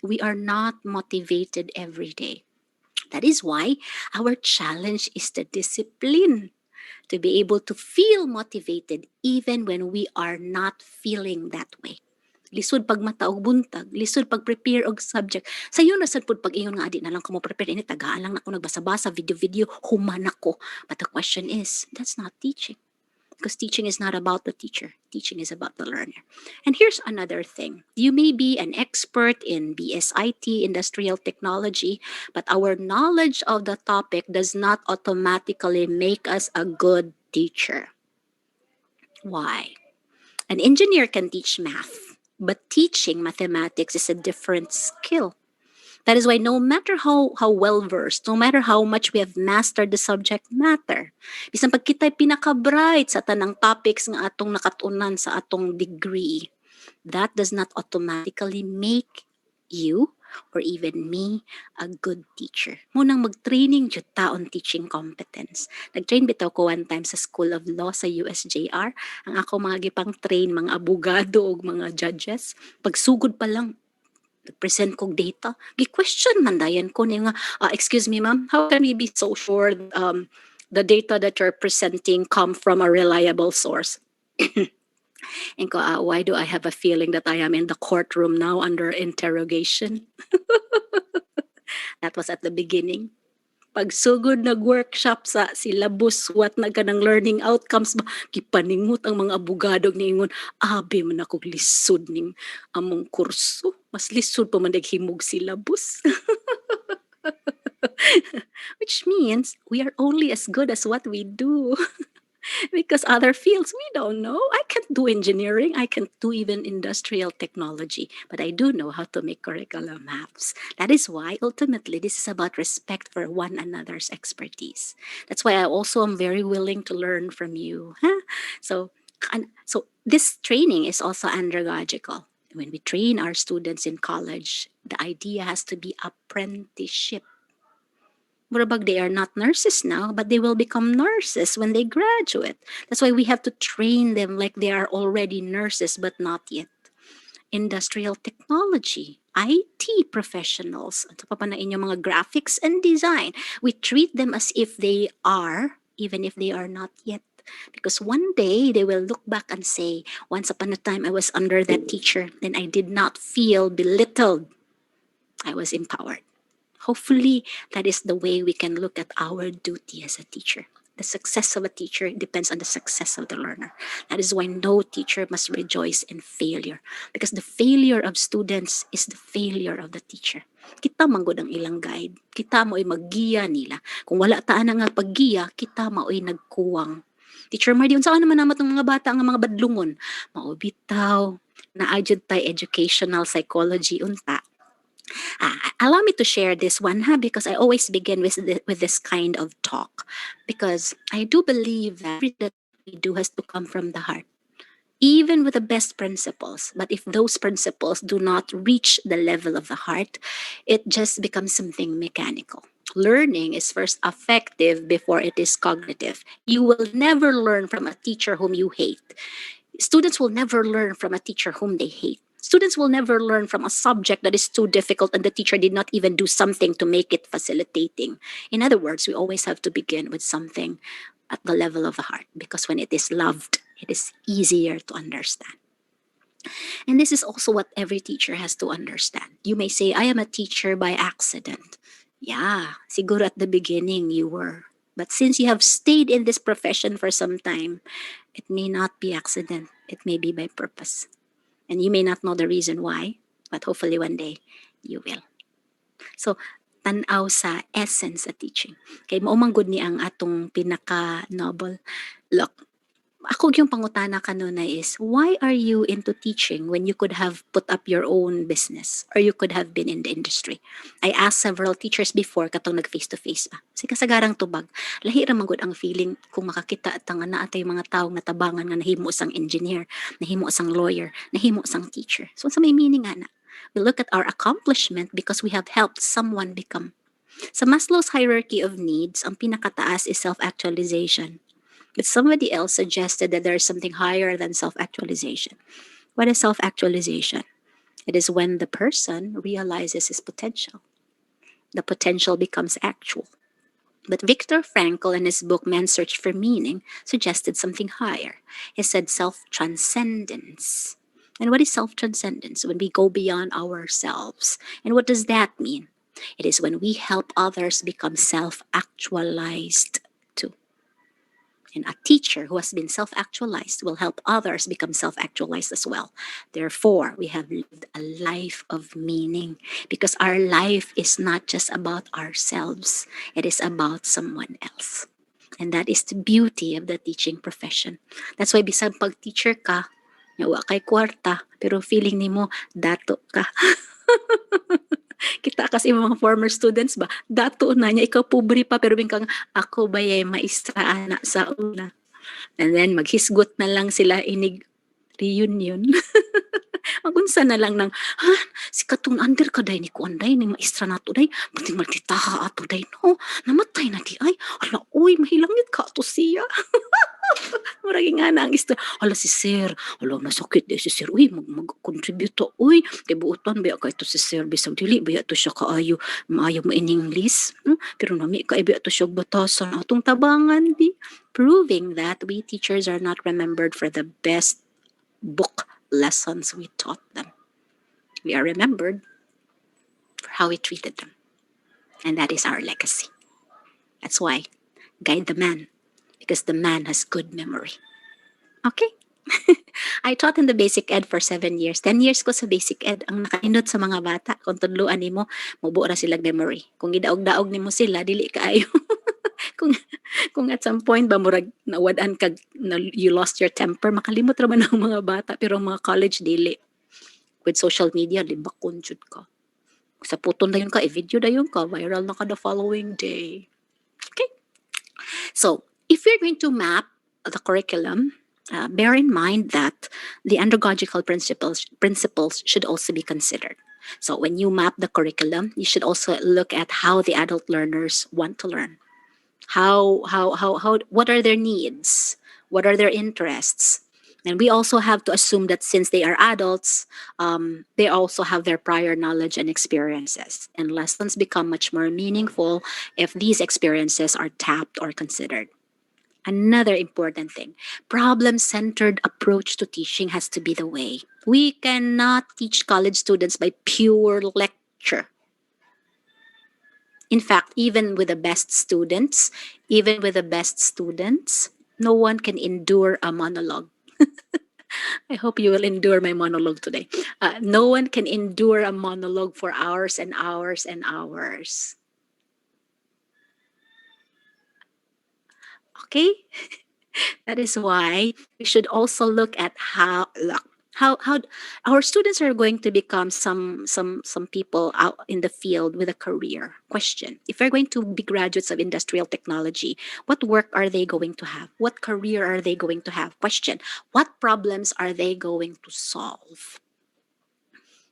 we are not motivated every day. That is why our challenge is the discipline, to be able to feel motivated even when we are not feeling that way. Lisod pag mata og buntag, lisod pag prepare og subject. Sayo na sad pud pag ingon nga adi na lang ko mo prepare ini tagaan lang nako nagbasa-basa video human ako. But the question is, that's not teaching. Because teaching is not about the teacher. Teaching is about the learner. And here's another thing. You may be an expert in BSIT, industrial technology, but our knowledge of the topic does not automatically make us a good teacher. Why? An engineer can teach math, but teaching mathematics is a different skill. That is why no matter how well versed, no matter how much we have mastered the subject matter, bisan pag kita'y pinaka-bright sa tanang topics nga atong nakatunan sa atong degree, that does not automatically make you or even me a good teacher. Munang mag-training jud taon teaching competence. Nag-train bitaw ko one time sa School of Law sa USJR. Ang ako mga gipang train mga abogado o mga judges, pagsugod pa lang present kog data, gi-question man dayan ko nga, excuse me ma'am, how can we be so sure the data that you're presenting come from a reliable source? And ko, why do I have a feeling that I am in the courtroom now under interrogation? That was at the beginning. Pagsugod nag-workshop sa syllabus, what na kanang learning outcomes ba, kipaningot ang mga abogado ningon, abi man ako lisod ning among kurso. Mas lisod pa man naghimog syllabus. Which means we are only as good as what we do. Because other fields, we don't know. I can't do engineering. I can't do even industrial technology. But I do know how to make curriculum maps. That is why, ultimately, this is about respect for one another's expertise. That's why I also am very willing to learn from you. Huh? So this training is also andragogical. When we train our students in college, the idea has to be apprenticeship. Murabag, they are not nurses now, but they will become nurses when they graduate. That's why we have to train them like they are already nurses, but not yet. Industrial technology, IT professionals, ito pa na inyong mga graphics and design. We treat them as if they are, even if they are not yet. Because one day they will look back and say, once upon a time I was under that teacher and I did not feel belittled. I was empowered. Hopefully, that is the way we can look at our duty as a teacher. The success of a teacher depends on the success of the learner. That is why no teacher must rejoice in failure. Because the failure of students is the failure of the teacher. Kita manggod ang ilang guide. Kita mo ay maggiya nila. Kung wala taan nga paggiya, kita mo ay nagkuwang. Teacher Mardy, saan naman naman ng mga bata ang mga badlungon? Maubitaw, na-adjud tay educational psychology unta. Allow me to share this one, because I always begin with this kind of talk, because I do believe that everything that we do has to come from the heart, even with the best principles. But if those principles do not reach the level of the heart, it just becomes something mechanical. Learning is first affective before it is cognitive. You will never learn from a teacher whom you hate. Students will never learn from a teacher whom they hate. Students will never learn from a subject that is too difficult and the teacher did not even do something to make it facilitating. In other words, we always have to begin with something at the level of the heart, because when it is loved, it is easier to understand. And this is also what every teacher has to understand. You may say, I am a teacher by accident. Yeah, siguro at the beginning you were. But since you have stayed in this profession for some time, it may not be accident. It may be by purpose. And you may not know the reason why, but hopefully one day you will. So, tanaw sa essence sa teaching. Kay maumang good ni ang atong pinaka-noble. Look, ako yung pangutana kanuna is, why are you into teaching when you could have put up your own business or you could have been in the industry? I asked several teachers before katong nag-face-to-face pa. Kasi kasagarang tubag, lahi ra magud ang feeling kung makakita at nga na atay mga taong natabangan nga nahimo sang engineer, nahimo sang lawyer, nahimo sang teacher. So sa may meaning nga na, we look at our accomplishment because we have helped someone become. Sa Maslow's hierarchy of needs, ang pinakataas is self-actualization. But somebody else suggested that there is something higher than self-actualization. What is self-actualization? It is when the person realizes his potential. The potential becomes actual. But Viktor Frankl, in his book Man's Search for Meaning, suggested something higher. He said self-transcendence. And what is self-transcendence? When we go beyond ourselves. And what does that mean? It is when we help others become self-actualized too. And a teacher who has been self-actualized will help others become self-actualized as well. Therefore, we have lived a life of meaning, because our life is not just about ourselves. It is about someone else. And that is the beauty of the teaching profession. That's why bisag pag teacher ka, wa kay kwarta, pero feeling nimo dato ka. Kita kasi mga former students ba, dato na niya, ikaw pobre pa, pero bingkang ako ba yay maestra ana sa una. And then maghisgot na lang sila inig reunion. Magunsa na lang ng, si katong under ka day ni kuanday, ni maestra na to day, pati magtitaha ato day, no, namatay na di ay, ala, uy, mahilangit ka to siya. Maraging nga na ang istorya. Hala si sir, hala nasakit di si sir. Uy, mag-contribute to. Uy, kay buutan ba ka ito si sir. Bisag dili ba ito siya kaayo. Maayo mo in English. Pero nami ka ba ito siya batasan. Atong tabangan di. Proving that we teachers are not remembered for the best book lessons we taught them. We are remembered for how we treated them. And that is our legacy. That's why, guide the man. Because the man has good memory. Okay? I taught in the basic ed for 7 years. 10 years ko sa basic ed. Ang nakainot sa mga bata, kung tudluan nimo, mubuo ra silang memory. Kung gidaog-daog nimo sila, dili kaayo. kung at some point ba murag nawadan kag you lost your temper, makalimot ra man ang mga bata, pero ang mga college dili. With social media, libakon jud ka. Sa puton dayon ka, i-video dayon ka, viral na ka the following day. Okay? So, if you're going to map the curriculum, bear in mind that the andragogical principles should also be considered. So when you map the curriculum, you should also look at how the adult learners want to learn. What are their needs? What are their interests? And we also have to assume that since they are adults, they also have their prior knowledge and experiences. And lessons become much more meaningful if these experiences are tapped or considered. Another important thing, problem-centered approach to teaching has to be the way. We cannot teach college students by pure lecture. In fact, even with the best students, no one can endure a monologue. I hope you will endure my monologue today. No one can endure a monologue for hours and hours and hours. Okay? That is why we should also look at how our students are going to become some people out in the field with a career. Question: if they're going to be graduates of industrial technology, what work are they going to have? What career are they going to have? Question: what problems are they going to solve?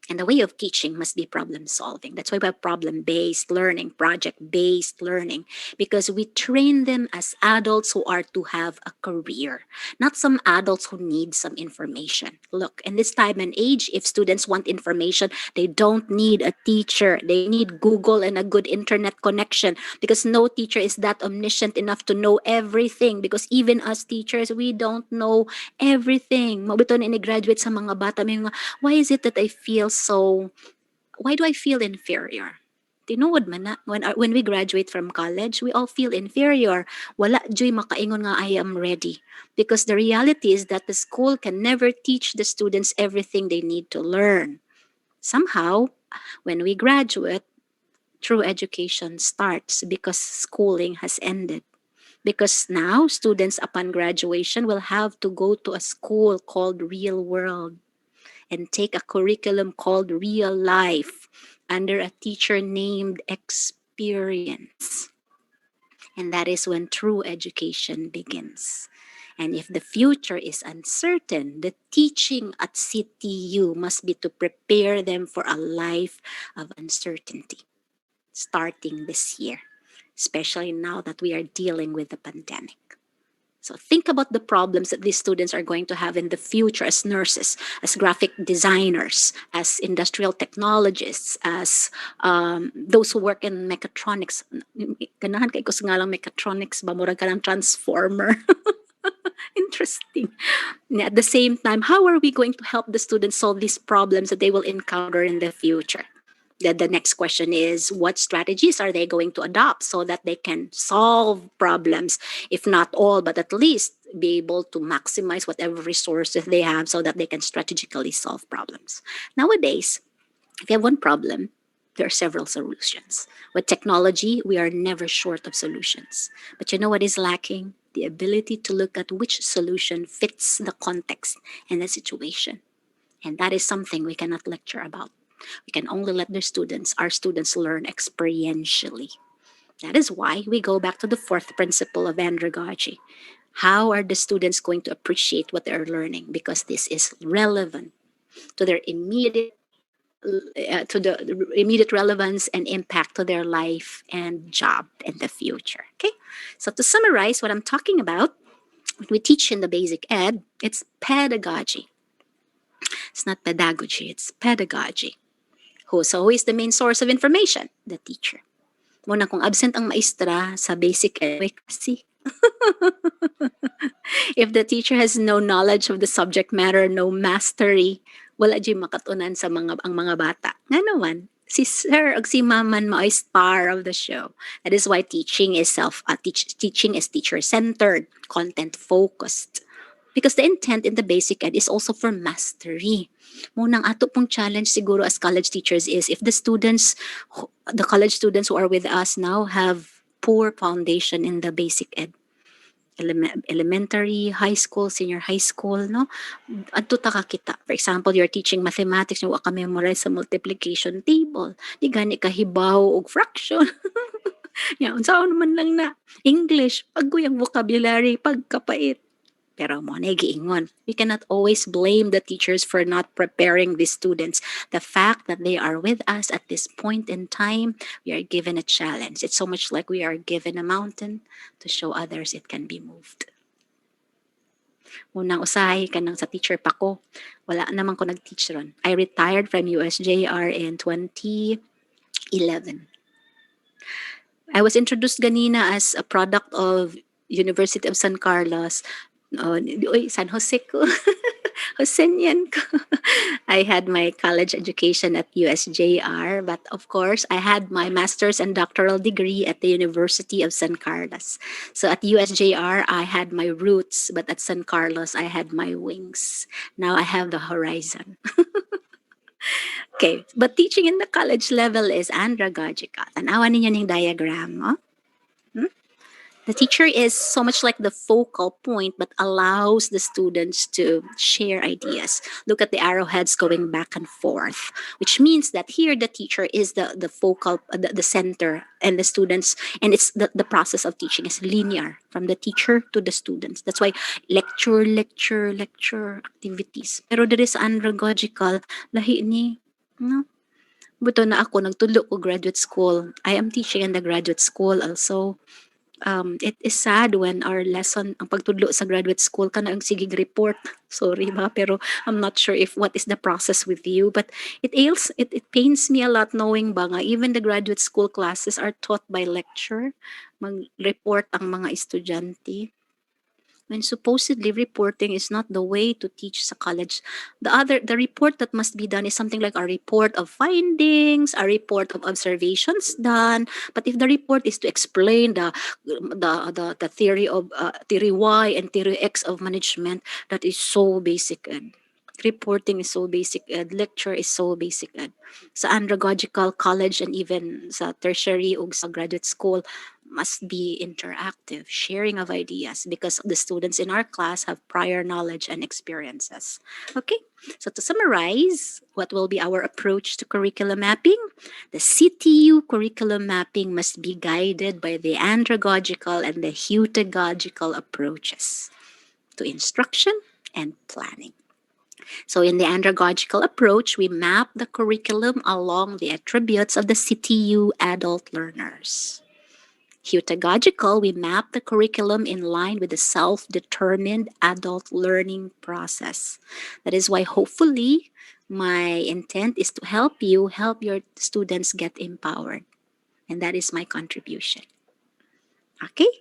And the way of teaching must be problem solving. That's why we have problem based learning, project based learning, because we train them as adults who are to have a career, not some adults who need some information. Look, in this time and age, if students want information, they don't need a teacher. They need Google and a good internet connection, because no teacher is that omniscient enough to know everything, because even us teachers, we don't know everything. Mabito na ini-graduate sa mga bata, may mga, why is it that I feel so, why do I feel inferior? Tinuod man na, when we graduate from college, we all feel inferior. Wala joy makaingon nga I am ready. Because the reality is that the school can never teach the students everything they need to learn. Somehow, when we graduate, true education starts because schooling has ended. Because now, students upon graduation will have to go to a school called Real World and take a curriculum called Real Life under a teacher named Experience. And that is when true education begins. And if the future is uncertain, the teaching at CTU must be to prepare them for a life of uncertainty starting this year, especially now that we are dealing with the pandemic. So think about the problems that these students are going to have in the future as nurses, as graphic designers, as industrial technologists, as those who work in mechatronics. Ganahan kay ko sa ngalang mechatronics, ba murag ka ng transformer. Interesting. At the same time, how are we going to help the students solve these problems that they will encounter in the future? The next question is, what strategies are they going to adopt so that they can solve problems, if not all, but at least be able to maximize whatever resources they have so that they can strategically solve problems? Nowadays, if you have one problem, there are several solutions. With technology, we are never short of solutions. But you know what is lacking? The ability to look at which solution fits the context and the situation. And that is something we cannot lecture about. We can only let our students learn experientially. That is why we go back to the fourth principle of andragogy. How are the students going to appreciate what they're learning? Because this is relevant to their immediate relevance and impact to their life and job in the future. Okay, so to summarize what I'm talking about, what we teach in the basic ed, it's pedagogy. It's not pedagogy, it's pedagogy. Who is the main source of information? The teacher. Muna kung absent ang maestra sa basic ed, may kasi. If the teacher has no knowledge of the subject matter, no mastery, wala di makatunan sa ang mga bata. Nga naman, si sir ag si maman mo ay star of the show. That is why teaching is teacher-centered, content-focused. Because the intent in the basic ed is also for mastery. Munang ato pong challenge siguro as college teachers is if the college students who are with us now have poor foundation in the basic ed, elementary, high school, senior high school, no? Adto ta ka kita. For example, you're teaching mathematics, wa ka memorize sa multiplication table. Di gani ka hibaw og fraction. Ya, unsaon man lang na. English, pagkuyang vocabulary, pagkapait. Pero mo na giingon, we cannot always blame the teachers for not preparing the students. The fact that they are with us at this point in time, we are given a challenge. It's so much like we are given a mountain to show others it can be moved. Munang usahay ka nang sa teacher pa ko, wala naman ko nag-teach ron. I retired from USJR in 2011. I was introduced ganina as a product of University of San Carlos. Uy, San Jose ko. Josenian ko. I had my college education at USJR, but of course, I had my master's and doctoral degree at the University of San Carlos. So at USJR, I had my roots, but at San Carlos, I had my wings. Now I have the horizon. Okay, but teaching in the college level is andragogical. Tanawan ninyo ning diagram, oh? The teacher is so much like the focal point, but allows the students to share ideas. Look at the arrowheads going back and forth, which means that here the teacher is the focal, the center, and the students, and it's the process of teaching is linear from the teacher to the students. That's why lecture activities. Pero there is andragogical, lahi ni, no? Buto na ako, nagtudlo ko graduate school. I am teaching in the graduate school also. It is sad when our lesson, ang pagtudlo sa graduate school ka na ang sigig report. Sorry ba, pero I'm not sure if what is the process with you. But it pains me a lot knowing ba nga, even the graduate school classes are taught by lecture. Mag-report ang mga estudyante. When supposedly reporting is not the way to teach sa college. The report that must be done is something like a report of findings, a report of observations done. But if the report is to explain the theory of theory Y and theory X of management, that is so basic ed. Reporting is so basic ed. Lecture is so basic ed. Sa andragogical college and even sa tertiary o sa graduate school, must be interactive, sharing of ideas because the students in our class have prior knowledge and experiences. Okay, so to summarize, what will be our approach to curriculum mapping? The CTU curriculum mapping must be guided by the andragogical and the heutagogical approaches to instruction and planning. So, in the andragogical approach, we map the curriculum along the attributes of the CTU adult learners. Heutagogical, we map the curriculum in line with the self-determined adult learning process. That is why hopefully my intent is to help your students get empowered. And that is my contribution. Okay?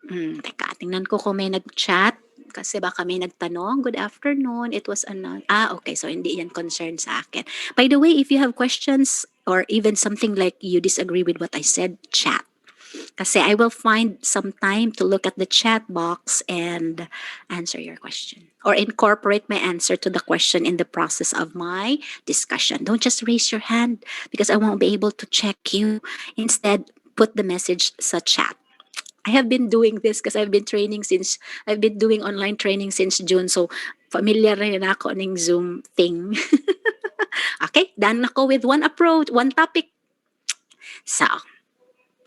Teka, tingnan ko kung may nag-chat. Kasi baka may nagtanong, good afternoon, it was okay, so hindi yan concern sa akin. By the way, if you have questions or even something like you disagree with what I said, chat. Kasi I will find some time to look at the chat box and answer your question or incorporate my answer to the question in the process of my discussion. Don't just raise your hand because I won't be able to check you. Instead, put the message sa chat. I have been doing this because I've been doing online training since June. So, familiar rin ako ng Zoom thing. Okay, done ako with one approach, one topic. So,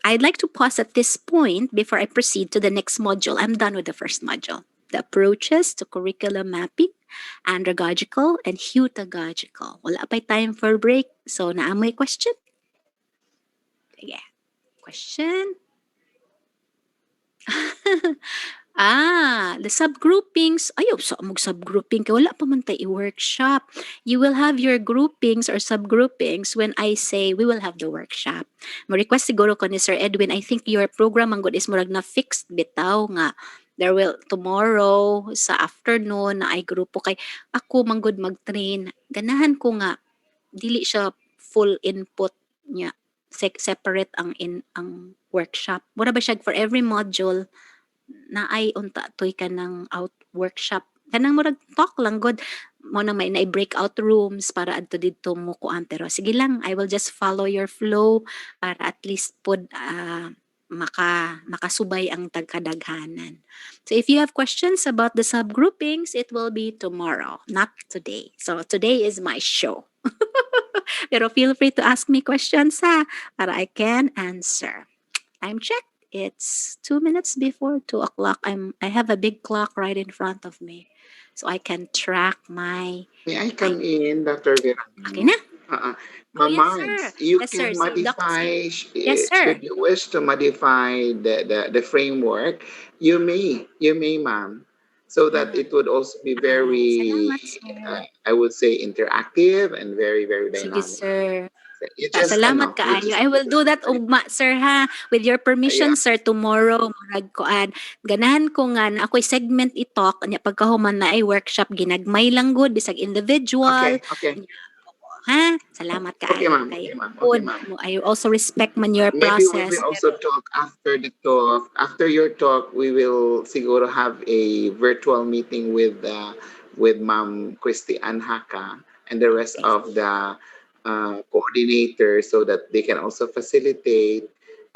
I'd like to pause at this point before I proceed to the next module. I'm done with the first module. The approaches to curriculum mapping, andragogical, and heutagogical. Wala pa time for break. So, naamoy question? Yeah. Question? The subgroupings. Ayaw, so mag-subgrouping ka. Wala pa man tayo i-workshop. You will have your groupings or subgroupings when I say we will have the workshop. Ma-request siguro ko ni Sir Edwin, I think your program ang good is murag na fixed bitaw nga. There will, tomorrow, sa afternoon, na ay grupo kay ako manggod mag-train. Ganahan ko nga, dili siya full input niya. Separate ang workshop. Mura ba siya for every module na ay unta toy ka ng out workshop kanang murag talk lang god mo nang may breakout rooms para adto didto mo kuan pero sige lang I will just follow your flow para at least pod makasubay ang tagkadaghanan. So if you have questions about the subgroupings, it will be tomorrow, not today. So today is my show. Pero feel free to ask me questions ha para I can answer. Time check. It's 2 minutes before 2 o'clock. I have a big clock right in front of me, so I can track my. May I come in, Dr. Okay na? Verano? Oh yes, sir. Mads, you Yes, sir. can So, Doctor. modify, Yes, sir. should you wish to modify the framework, you may, ma'am, so that Ah, it would also be very, salamat, sir. I would say, interactive and very, very Sige, dynamic. sir. You Ta, just salamat you kaayo. just I will do that ugma, sir, ha. With your yeah. permission, sir, tomorrow, murag koan. Ganahan ko nga na ako'y segment italk, nya pagkahuman na ay workshop, ginagmay lang good, bisag individual. Okay, okay. Ha? Salamat Okay, kaayo. ma'am. Kay Okay, ma'am. Okay, good, ma'am. I also respect man your Maybe we process. will also talk after the talk. After your talk, we will siguro have a virtual meeting with Ma'am Christy Anhaka and the rest Okay. of the coordinators so that they can also facilitate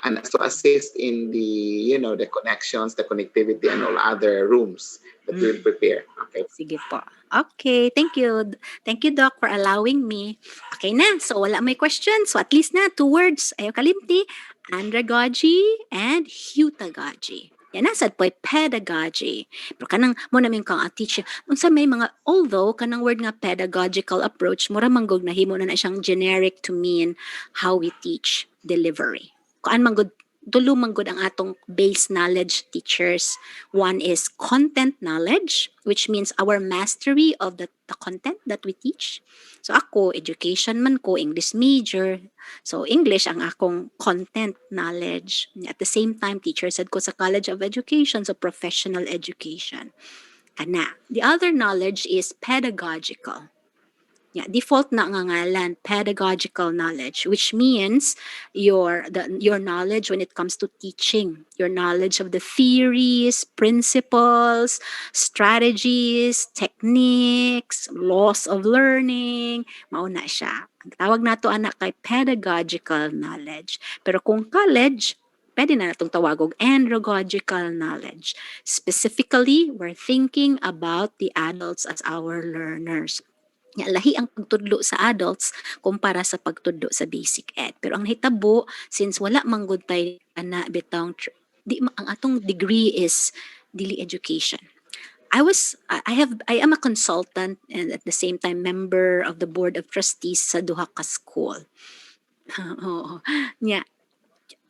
and also assist in the the connections, the connectivity, and all other rooms that we'll Mm. prepare. Okay. Sige po. Okay, thank you. Thank you, Doc, for allowing me. Okay na, so wala may questions. So at least na, 2 words. Ayaw kalimti. Andragogy and heutagogy. Yan na, sad po pedagogy. Pero kanang, mo namin kang teacher. Unsa may mga, although, kanang word nga pedagogical approach, mura manggog na himo na siyang generic to mean how we teach delivery. Kuan manggod, tulo manggod ang atong base knowledge teachers. One is content knowledge, which means our mastery of the content that we teach. So ako, education man ko, English major. So English ang akong content knowledge. At the same time, teacher said ko sa College of Education, so professional education. Kana. The other knowledge is pedagogical. Yeah, default na nga ngalan, pedagogical knowledge, which means your knowledge when it comes to teaching, your knowledge of the theories, principles, strategies, techniques, laws of learning, mao na siya. Ang tawag nato anak kay pedagogical knowledge. Pero kung college, pwede na natong tawagog andragogical knowledge. Specifically, we're thinking about the adults as our learners. Nya lahi ang pagtudlo sa adults kumpara sa pagtudlo sa basic ed. Pero ang hitabo, since wala manggod tay ana bitong ang atong degree is dili education. I am a consultant and at the same time member of the board of trustees sa duha ka school. Oo. Nya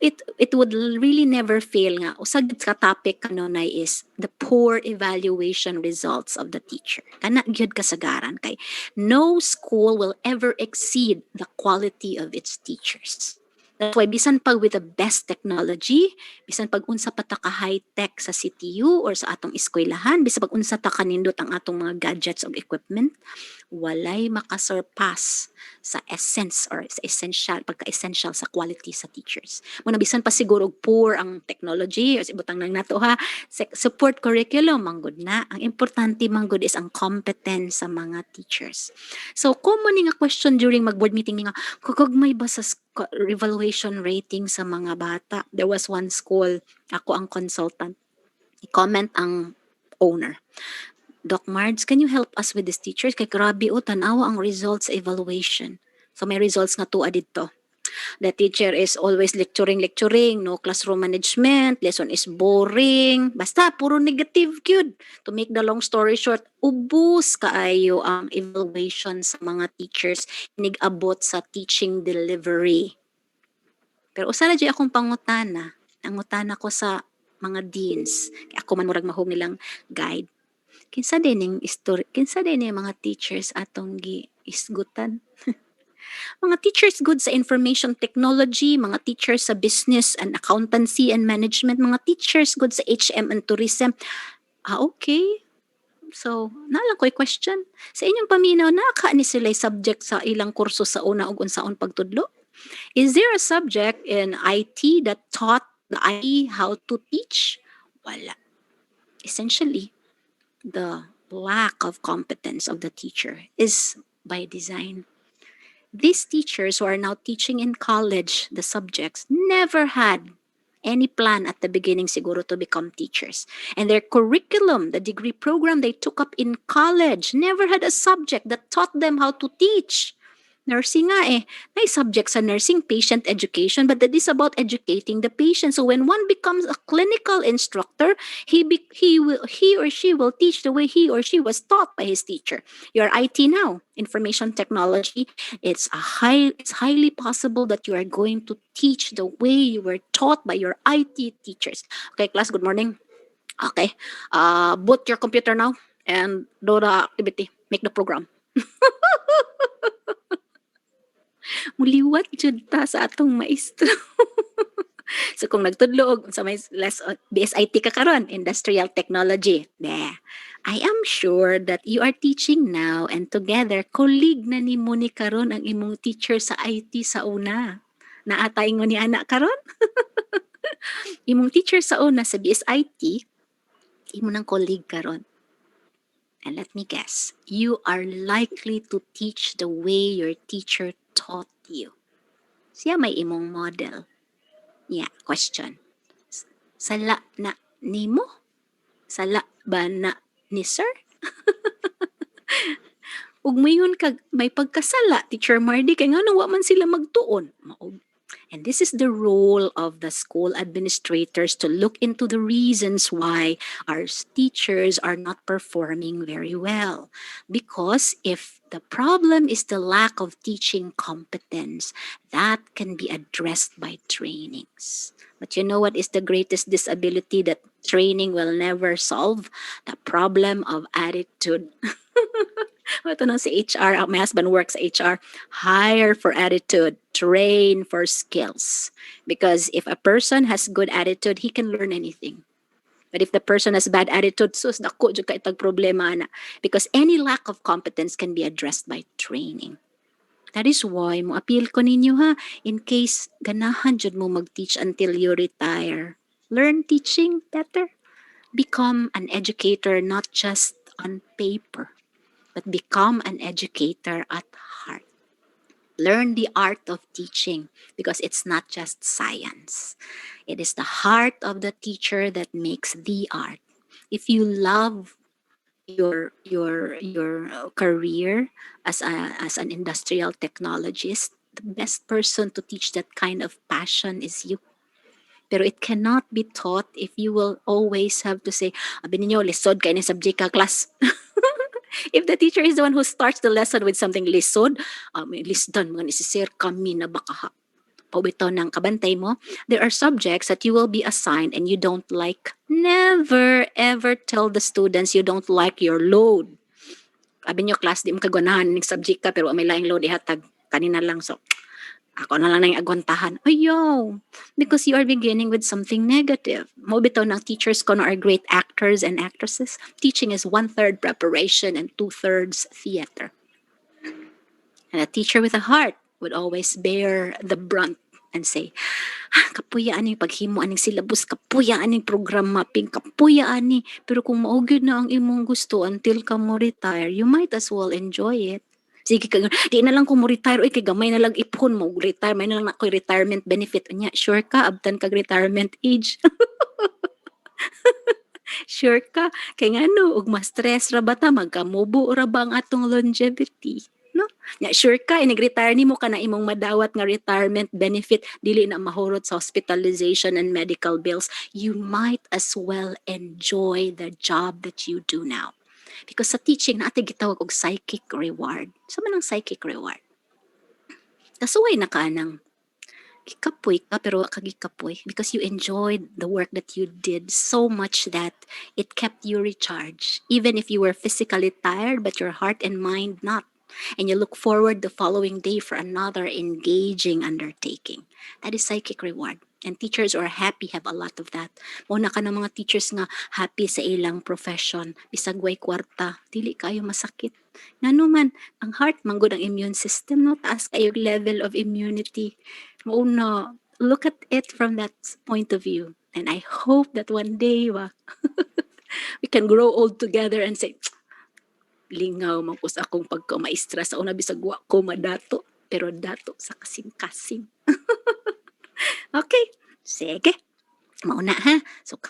it would really never fail nga usag ka topic kanunay is the poor evaluation results of the teacher kana gyud kasagaran kay no school will ever exceed the quality of its teachers. That's why bisan pag with the best technology, bisan pag unsa pa ta ka high tech sa CTU or sa atong eskwelahan, bisan pag unsa ta kanindot ang atong mga gadgets of equipment, walay makasurpass sa essence or sa essential, pagka-essential sa quality sa teachers. Muna bisan pa siguro poor ang technology, o ibutang nang nato ha, support curriculum, manggod na. Ang importante manggod is ang competence sa mga teachers. So, common nga question during mag-board meeting nga, kagagmay ba sa evaluation rating sa mga bata? There was one school, ako ang consultant, i-comment ang owner. Doc Mards, can you help us with these teachers? Kay grabe o, tanawa ang results evaluation. So may results nga tuwa dito. The teacher is always lecturing, no classroom management, lesson is boring. Basta, puro negative yun. To make the long story short, ubus kaayo ang evaluation sa mga teachers nigabot sa teaching delivery. Pero usala di akong pangutana. Ang utana ko sa mga deans. Ako man murag mahog nilang guide. Kinsa din yung story, kinsa din yung mga teachers atong gi isgutan. Mga teachers good sa information technology, mga teachers sa business and accountancy and management, mga teachers good sa HM and tourism. Okay. So, nalang ko'y question. Sa inyong paminaw, naka ni sila subject sa ilang kurso sa una ug unsaon pagtudlo? Is there a subject in IT that taught the IT how to teach? Wala. Essentially, the lack of competence of the teacher is by design. These teachers who are now teaching in college the subjects never had any plan at the beginning siguro to become teachers. And their curriculum, the degree program they took up in college, never had a subject that taught them how to teach. Nursing nga eh. May subject sa nursing, patient education, but that is about educating the patient. So when one becomes a clinical instructor, he or she will teach the way he or she was taught by his teacher. Your IT now, information technology, it's highly possible that you are going to teach the way you were taught by your IT teachers. Okay, class, good morning. Okay, boot your computer now and do the activity, make the program. muliwat jud ta sa atong maestro. So kung nagtudlo og sa may BSIT ka karon, Industrial Technology. I am sure that you are teaching now and together colleague na nimo ni karon ang imong teacher sa IT sa una. Naatay mo ni anak karon? Imong teacher sa una sa BSIT, imo nang colleague karon. And let me guess, you are likely to teach the way your teacher taught you. Siya may imong model. Yeah, question. Sala na nimo? Sala ba na ni sir? Ug mayon kag may pagkasala, Teacher Mardy, kay ngano wa man sila magtuon. And this is the role of the school administrators to look into the reasons why our teachers are not performing very well. Because if the problem is the lack of teaching competence, that can be addressed by trainings. But you know what is the greatest disability that training will never solve? The problem of attitude. Ito nang si HR, my husband works sa HR, hire for attitude, train for skills. Because if a person has good attitude, he can learn anything. But if the person has bad attitude, sus, dako, dyan ka itag problema na. Because any lack of competence can be addressed by training. That is why, mo appeal ko ninyo ha, in case ganahan dyan mo mag-teach until you retire. Learn teaching better. Become an educator not just on paper, but become an educator at heart. Learn the art of teaching because it's not just science. It is the heart of the teacher that makes the art. If you love your career as an industrial technologist, the best person to teach that kind of passion is you. Pero it cannot be taught if you will always have to say, abi ninyo, lisod kayo ng subject ka class. If the teacher is the one who starts the lesson with something lisod, lisdan mga nisisir kami na baka pabitaw ng kabantay mo, there are subjects that you will be assigned and you don't like. Never ever tell the students you don't like your load. Abi nyo class, di mo kagwanahan ng subject ka pero may laing load ihatag kanina lang. So, ako na lang na yung agwantahan. Ayaw. Because you are beginning with something negative. Mo bitaw ng teachers ko na are great actors and actresses. Teaching is 1/3 preparation and 2/3 theater. And a teacher with a heart would always bear the brunt and say, kapuyaan ni paghimo aning syllabus, kapuyaan ni program mapping, kapuyaan ni. Pero kung maugid na ang imong gusto until ka mo retire, you might as well enjoy it. Sige ka, di na lang ko mo retire, kay gamay na lang ipon mo, retire, may na lang ako retirement benefit. Anya, sure ka, abtan kag retirement age. Sure ka, kay nga no, ug ma-stress ra ba ta, magkamubo ra ba ang atong longevity? No? Nya, sure ka, inag-retire nimo ka na imong madawat nga retirement benefit, dili na mahurot sa hospitalization and medical bills. You might as well enjoy the job that you do now. Because sa teaching na ate gitawag og psychic reward. Sa man ang psychic reward? Kasuway na ka nang kikapoy ka pero kagikapoy because you enjoyed the work that you did so much that it kept you recharged. Even if you were physically tired but your heart and mind not. And you look forward the following day for another engaging undertaking. That is psychic reward. And teachers who are happy have a lot of that. Muna ka ng mga teachers nga happy sa ilang profession. Bisag way kwarta, dili kayo masakit. Ngano man, ang heart manggod ang immune system, no? Taas kayo level of immunity. Muna, look at it from that point of view. And I hope that one day, we can grow old together and say, lingaw man ko sa akong pagkamaestra sa una bisag wa ko madato, pero dato sa kasing-kasing. Okay, sige. Mauna ha. So,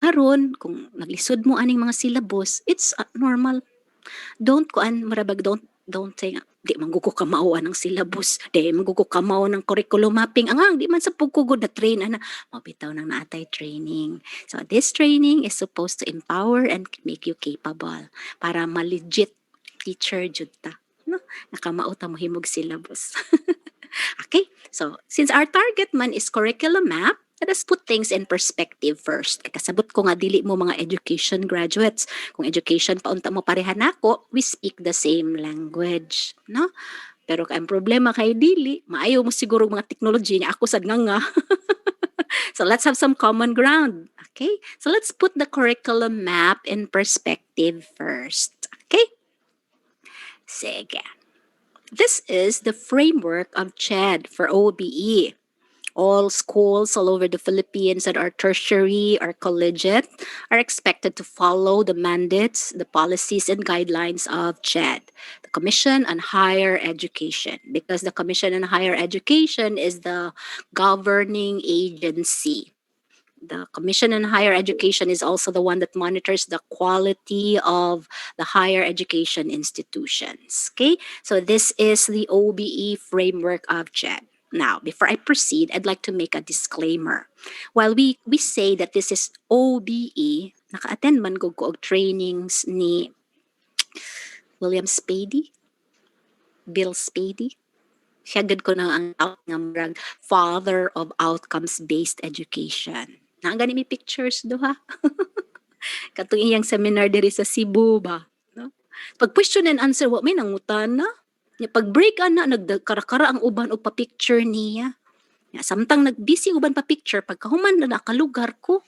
karon kung naglisod mo aning mga syllabus, it's normal. Don't marabag, don't say nga, di manggugo ka mao ng syllabus, di manggugo ka mao ng curriculum mapping, angang di man sa pugkugod na train, mabitaw ng naatay training. So, this training is supposed to empower and make you capable para ma-legit teacher jud ta. No? Nakamauta mo himog syllabus. Okay, so since our target man is curriculum map, let us put things in perspective first. Kasabot ko nga dili mo mga education graduates. Kung education paunta mo pareha nako, we speak the same language, no? Pero kay ang problema kay dili, maayo mo siguro mga technology niya ako sad nga. So let's have some common ground. Okay? So let's put the curriculum map in perspective first. Okay? Sige. This is the framework of CHED for OBE. All schools all over the Philippines that are tertiary or collegiate are expected to follow the mandates, the policies, and guidelines of CHED, the Commission on Higher Education, because the Commission on Higher Education is the governing agency. The Commission on Higher Education is also the one that monitors the quality of the higher education institutions. Okay, so this is the OBE framework of CHED. Now, before I proceed, I'd like to make a disclaimer. While we say that this is OBE, naka-attend man ko og trainings ni William Spady, Bill Spady. Siya gud ko na ang tawag nga murag father of outcomes-based education. Na gani mi pictures do ha. Katong iyang seminar diri sa Cebu ba, no? Pag question and answer wa may nangutan na. Pag break ana nagkarakara ang uban og pa-picture niya. Samtang nagbisi uban pa picture pagkahuman na nakalugar ko,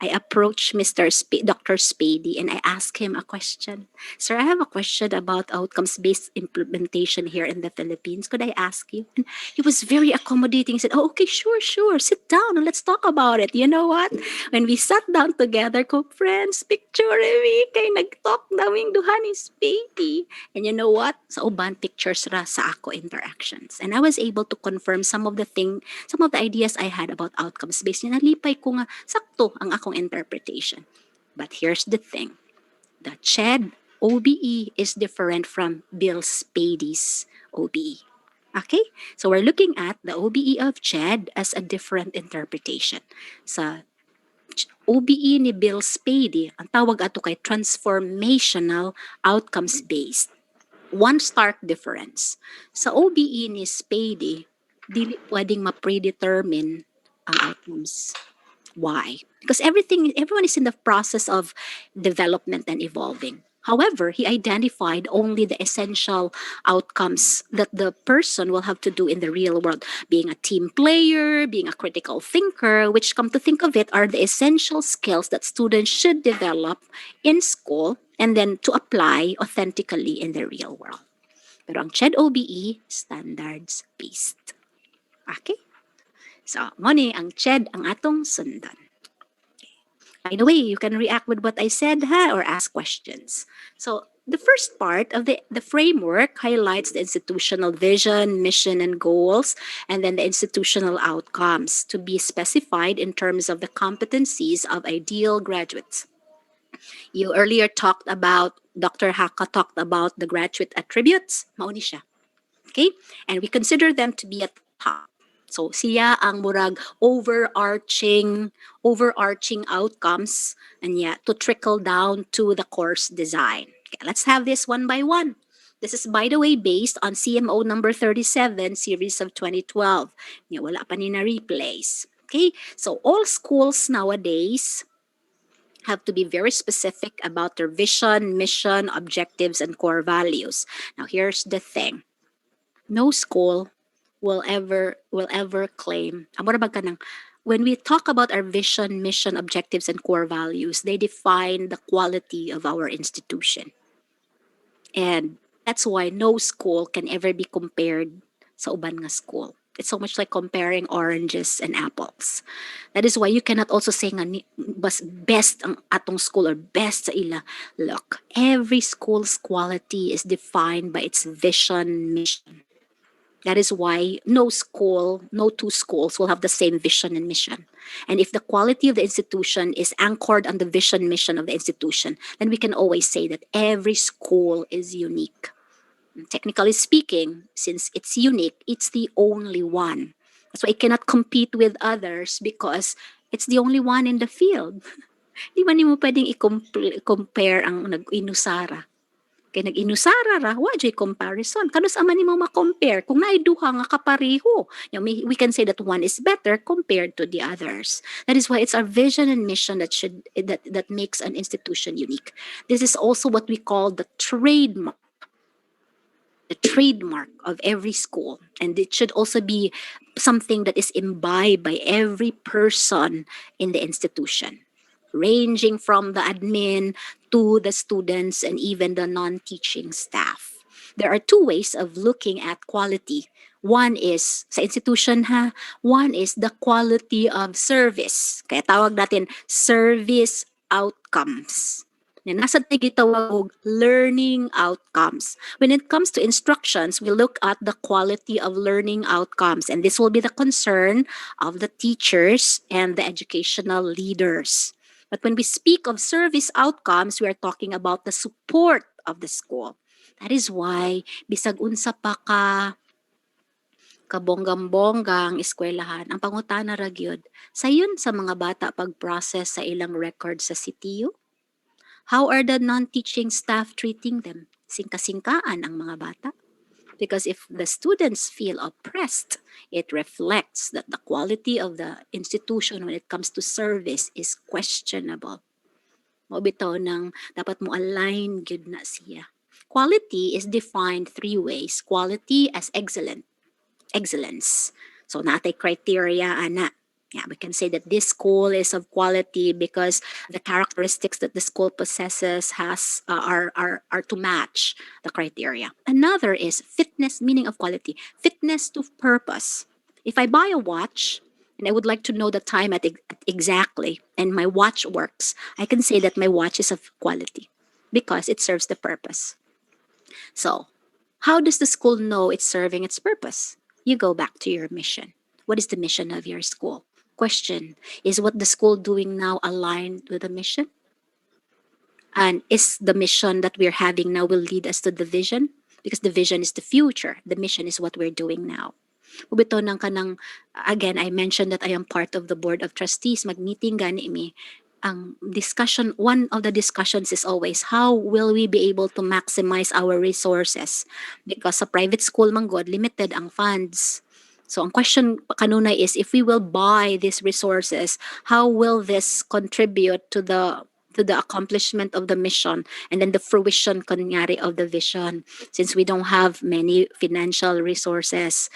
I approached Dr. Spady and I asked him a question. Sir, I have a question about outcomes-based implementation here in the Philippines. Could I ask you? And he was very accommodating. He said, oh, okay, sure. Sit down and let's talk about it. You know what? When we sat down together, ko friends, picture me, kay nag-talk naming duha ni Spady. And you know what? Sa uban pictures ra sa ako interactions. And I was able to confirm some of the ideas I had about outcomes-based. Nalipay ko nga, sakto ang akong interpretation. But here's the thing. The CHED OBE is different from Bill Spady's OBE. Okay? So we're looking at the OBE of CHED as a different interpretation. Sa OBE ni Bill Spady, ang tawag ato kay transformational outcomes-based. One stark difference. Sa OBE ni Spady, dili pwedeng ma-predetermine ang outcomes. Why? Because everyone is in the process of development and evolving. However, he identified only the essential outcomes that the person will have to do in the real world. Being a team player, being a critical thinker, which come to think of it are the essential skills that students should develop in school and then to apply authentically in the real world. Pero ang CHED OBE, standards-based. Okay? So, moni ang CHED ang atong sundan. By the way, you can react with what I said or ask questions. So, the first part of the framework highlights the institutional vision, mission, and goals, and then the institutional outcomes to be specified in terms of the competencies of ideal graduates. You earlier talked about, Dr. Haka talked about the graduate attributes. Mauni siya. Okay? And we consider them to be at the top. So siya ang murag overarching outcomes and to trickle down to the course design. Okay, let's have this one by one. This is, by the way, based on CMO number 37, series of 2012. Wala pa ni na replays. Okay? So all schools nowadays have to be very specific about their vision, mission, objectives, and core values. Now here's the thing. No school will ever claim, when we talk about our vision, mission, objectives, and core values, they define the quality of our institution. And that's why no school can ever be compared sa uban nga school. It's so much like comparing oranges and apples. That is why you cannot also say nga best ang atong school or best sa ila. Look, every school's quality is defined by its vision, mission. That is why no two schools will have the same vision and mission. And if the quality of the institution is anchored on the vision, mission of the institution, then we can always say that every school is unique. And technically speaking, since it's unique, it's the only one. That's why it cannot compete with others because it's the only one in the field. Di ba mo pwedeng i-compare ang nag-inusara? Kaya nag-inusara ra, wa jay comparison. Kanus aman nimo ma-compare kung naiduha nga kapareho. We can say that one is better compared to the others. That is why it's our vision and mission that makes an institution unique. This is also what we call the trademark the trademark of every school, and it should also be something that is imbibed by every person in the institution, ranging from the admin to the students and even the non-teaching staff. There are two ways of looking at quality. One is sa institution ha, one is the quality of service. Kaya tawag natin service outcomes. Na nasa tayo gitawag og learning outcomes. When it comes to instructions, we look at the quality of learning outcomes, and this will be the concern of the teachers and the educational leaders. But when we speak of service outcomes, we are talking about the support of the school. That is why bisag unsa pa ka kabonggam-bonggang eskwelahan, ang pangutana ra gyud, sayon sa mga bata pag-process sa ilang record sa CTU? How are the non-teaching staff treating them? Singka-singkaan ang mga bata? Because if the students feel oppressed, it reflects that the quality of the institution when it comes to service is questionable. Mobitaw ng dapat mo align gyud na siya. Quality is defined three ways. Quality as excellence. So natay criteria ana. Yeah, we can say that this school is of quality because the characteristics that the school possesses are to match the criteria. Another is fitness, meaning of quality, fitness to purpose. If I buy a watch and I would like to know the time exactly, and my watch works, I can say that my watch is of quality because it serves the purpose. So, how does the school know it's serving its purpose? You go back to your mission. What is the mission of your school? Question: is what the school doing now aligned with the mission? And is the mission that we're having now will lead us to the vision? Because the vision is the future. The mission is what we're doing now. Ubito ng kanang, again, I mentioned that I am part of the board of trustees. Mag-meeting gani mi. Ang discussion, one of the discussions is always, how will we be able to maximize our resources? Because sa private school man god, limited ang funds. So ang question kanunay is, if we will buy these resources, how will this contribute to the accomplishment of the mission and then the fruition kunyari of the vision, since we don't have many financial resources.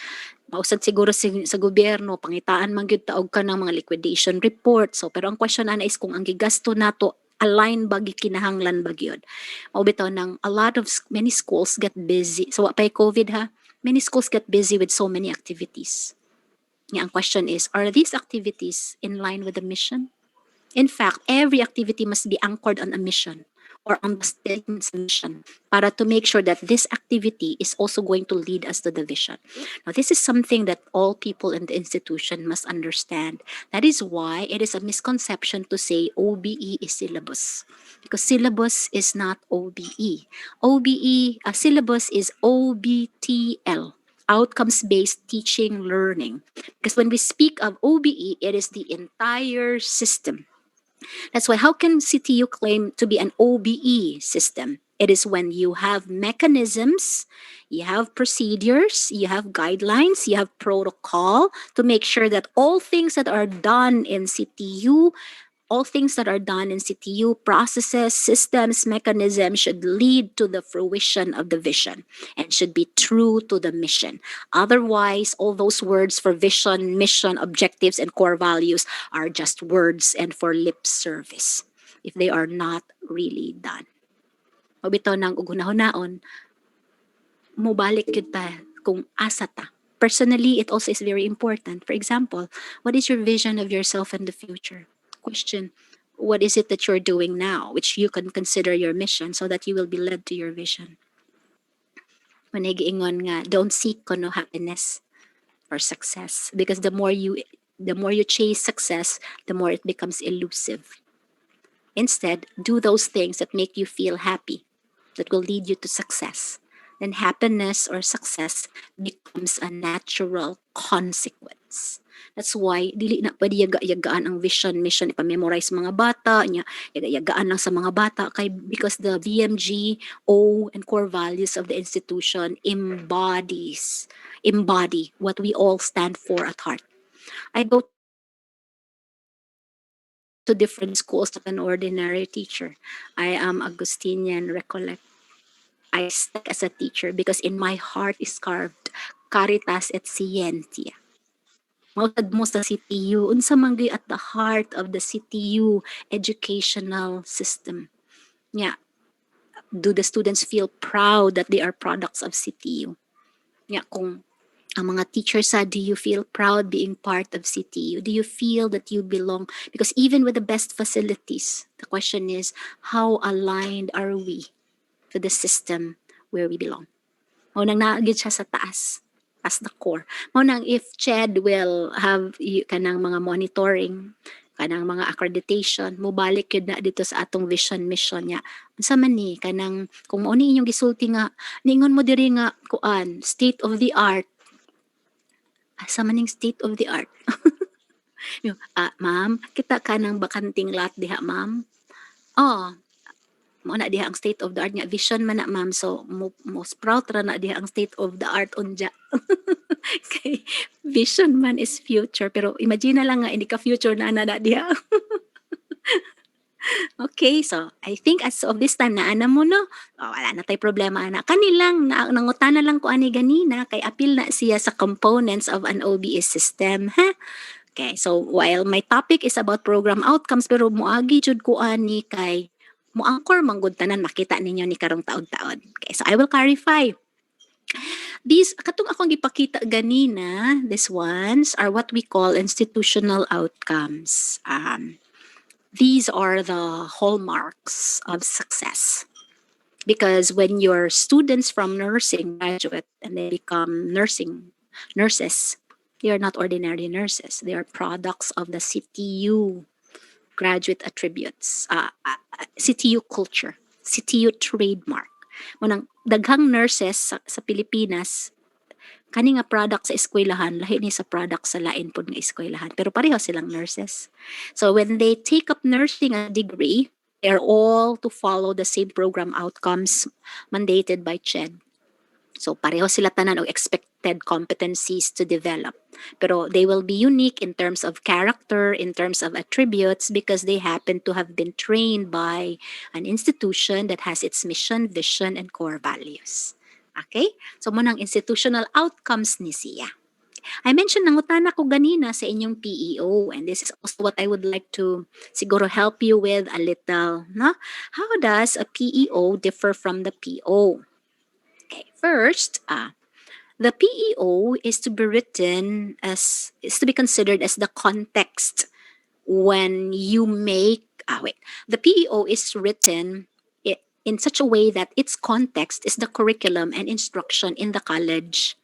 Mausad siguro sa gobyerno, pangitaan man gyud taog ka ng mga liquidation report. So pero ang question ana is kung ang gigasto nato align ba gikinahanglan ba gyud. Mao bitaw ng a lot of many schools get busy. So wa pay COVID ha. Many schools get busy with so many activities. Nga ang question is, are these activities in line with the mission? In fact, every activity must be anchored on a mission or on the statement's mission para to make sure that this activity is also going to lead us to the vision. Now, this is something that all people in the institution must understand. That is why it is a misconception to say OBE is syllabus, because syllabus is not OBE. OBE, a syllabus is OBTL. Outcomes-based teaching learning. Because when we speak of OBE, it is the entire system. That's why how can CTU claim to be an OBE system? It is when you have mechanisms, you have procedures, you have guidelines, you have protocol to make sure that all things that are done in CTU, all things that are done in CTU, processes, systems, mechanisms should lead to the fruition of the vision and should be true to the mission. Otherwise, all those words for vision, mission, objectives, and core values are just words and for lip service if they are not really done. Mabitaw ng ugunahonaon, mubalik yun ta kung asa ta. Personally, it also is very important. For example, what is your vision of yourself in the future? Question: what is it that you're doing now, which you can consider your mission so that you will be led to your vision? Manigiingon nga, don't seek kono happiness or success, because the more you chase success, the more it becomes elusive. Instead, do those things that make you feel happy, that will lead you to success. Then happiness or success becomes a natural consequence. That's why dili na pwede yaga-yagaan ang vision, mission, ipamemorize mga bata, yaga-yagaan lang sa mga bata kay because the VMGO and core values of the institution embody what we all stand for at heart. I go to different schools as an ordinary teacher. I am Augustinian Recollect. I stuck as a teacher because in my heart is carved Caritas et Scientia. Mautad mo sa CTU, unsa man gyud at the heart of the CTU educational system. Yeah, do the students feel proud that they are products of CTU? Yeah, kung ang mga teachers sa, do you feel proud being part of CTU? Do you feel that you belong? Because even with the best facilities, the question is, how aligned are we to the system where we belong? O nang naagid siya sa taas, as the core. Mo nang if CHED will have kanang mga monitoring, kanang mga accreditation, mubalik yun na dito sa atong vision mission niya. Unsa man ni kanang kung mao ni inyong gisulti nga ningon mo diri nga kuan state of the art. Asa man ning state of the art? Ma'am, kita kanang bakanting lot diha, ma'am. Oh, mo na diha ang state of the art nga vision man na, ma'am, so most proud ra na diha ang state of the art unja. Kay vision man is future, pero imagine na lang nga hindi ka future na diha. Okay, so I think as of this time na ana mo no, wala na tay problema ana. Kanilang nangutana lang ko ani ganina kay apil na siya sa components of an OBS system, ha? Okay, so while my topic is about program outcomes, pero muagi jud ko ani kay mo-anchor manggod tanan makita ninyo ni karong taon-taon. Okay, so I will clarify. These katong akong gipakita ganina, these ones are what we call institutional outcomes. These are the hallmarks of success. Because when your students from nursing graduate and they become nurses, they are not ordinary nurses. They are products of the CTU graduate attributes, CTU culture, CTU trademark. Munang daghang nurses sa Pilipinas, kani nga product sa eskwelahan, lahi ni sa product sa lain pod nga eskwelahan. Pero pareho silang nurses. So when they take up nursing a degree, they are all to follow the same program outcomes mandated by CHED. So pareho sila tanan og expected competencies to develop. Pero they will be unique in terms of character, in terms of attributes, because they happen to have been trained by an institution that has its mission, vision, and core values. Okay? So munang institutional outcomes ni siya. I mentioned nangutana ko ganina sa inyong PEO, and this is also what I would like to siguro help you with a little. No? How does a PEO differ from the PO? Okay, first, the PEO is to be considered as the context when you make, the PEO is written in such a way that its context is the curriculum and instruction in the college.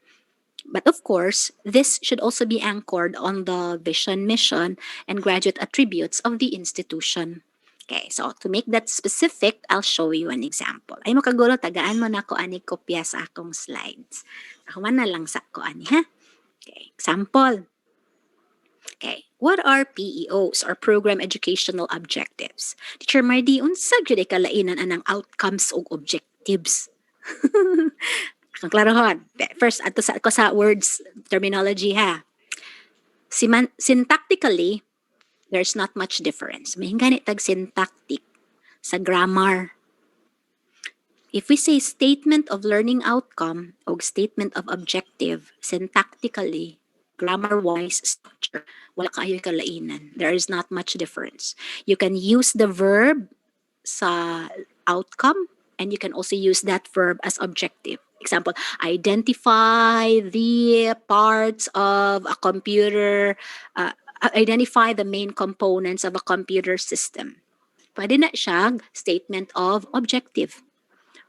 But of course, this should also be anchored on the vision, mission, and graduate attributes of the institution. Okay, so to make that specific, I'll show you an example. Ay mo kagulo, tagaan mo na ko ani kopya sa akong slides. Ako man na lang sa ko ani, ha? Okay, example. Okay, what are PEOs or Program Educational Objectives? Teacher Mardi, unsa gyud kalainan anang outcomes ug objectives? Akong klarohon. First, ato sa words terminology ha. Syntactically, there's not much difference. May ganit tag syntactic sa grammar. If we say statement of learning outcome o statement of objective, syntactically, grammar-wise, structure, wala kayo kalainan. There is not much difference. You can use the verb sa outcome and you can also use that verb as objective. Example, identify the parts of a computer, identify the main components of a computer system. Pwede na siya statement of objective.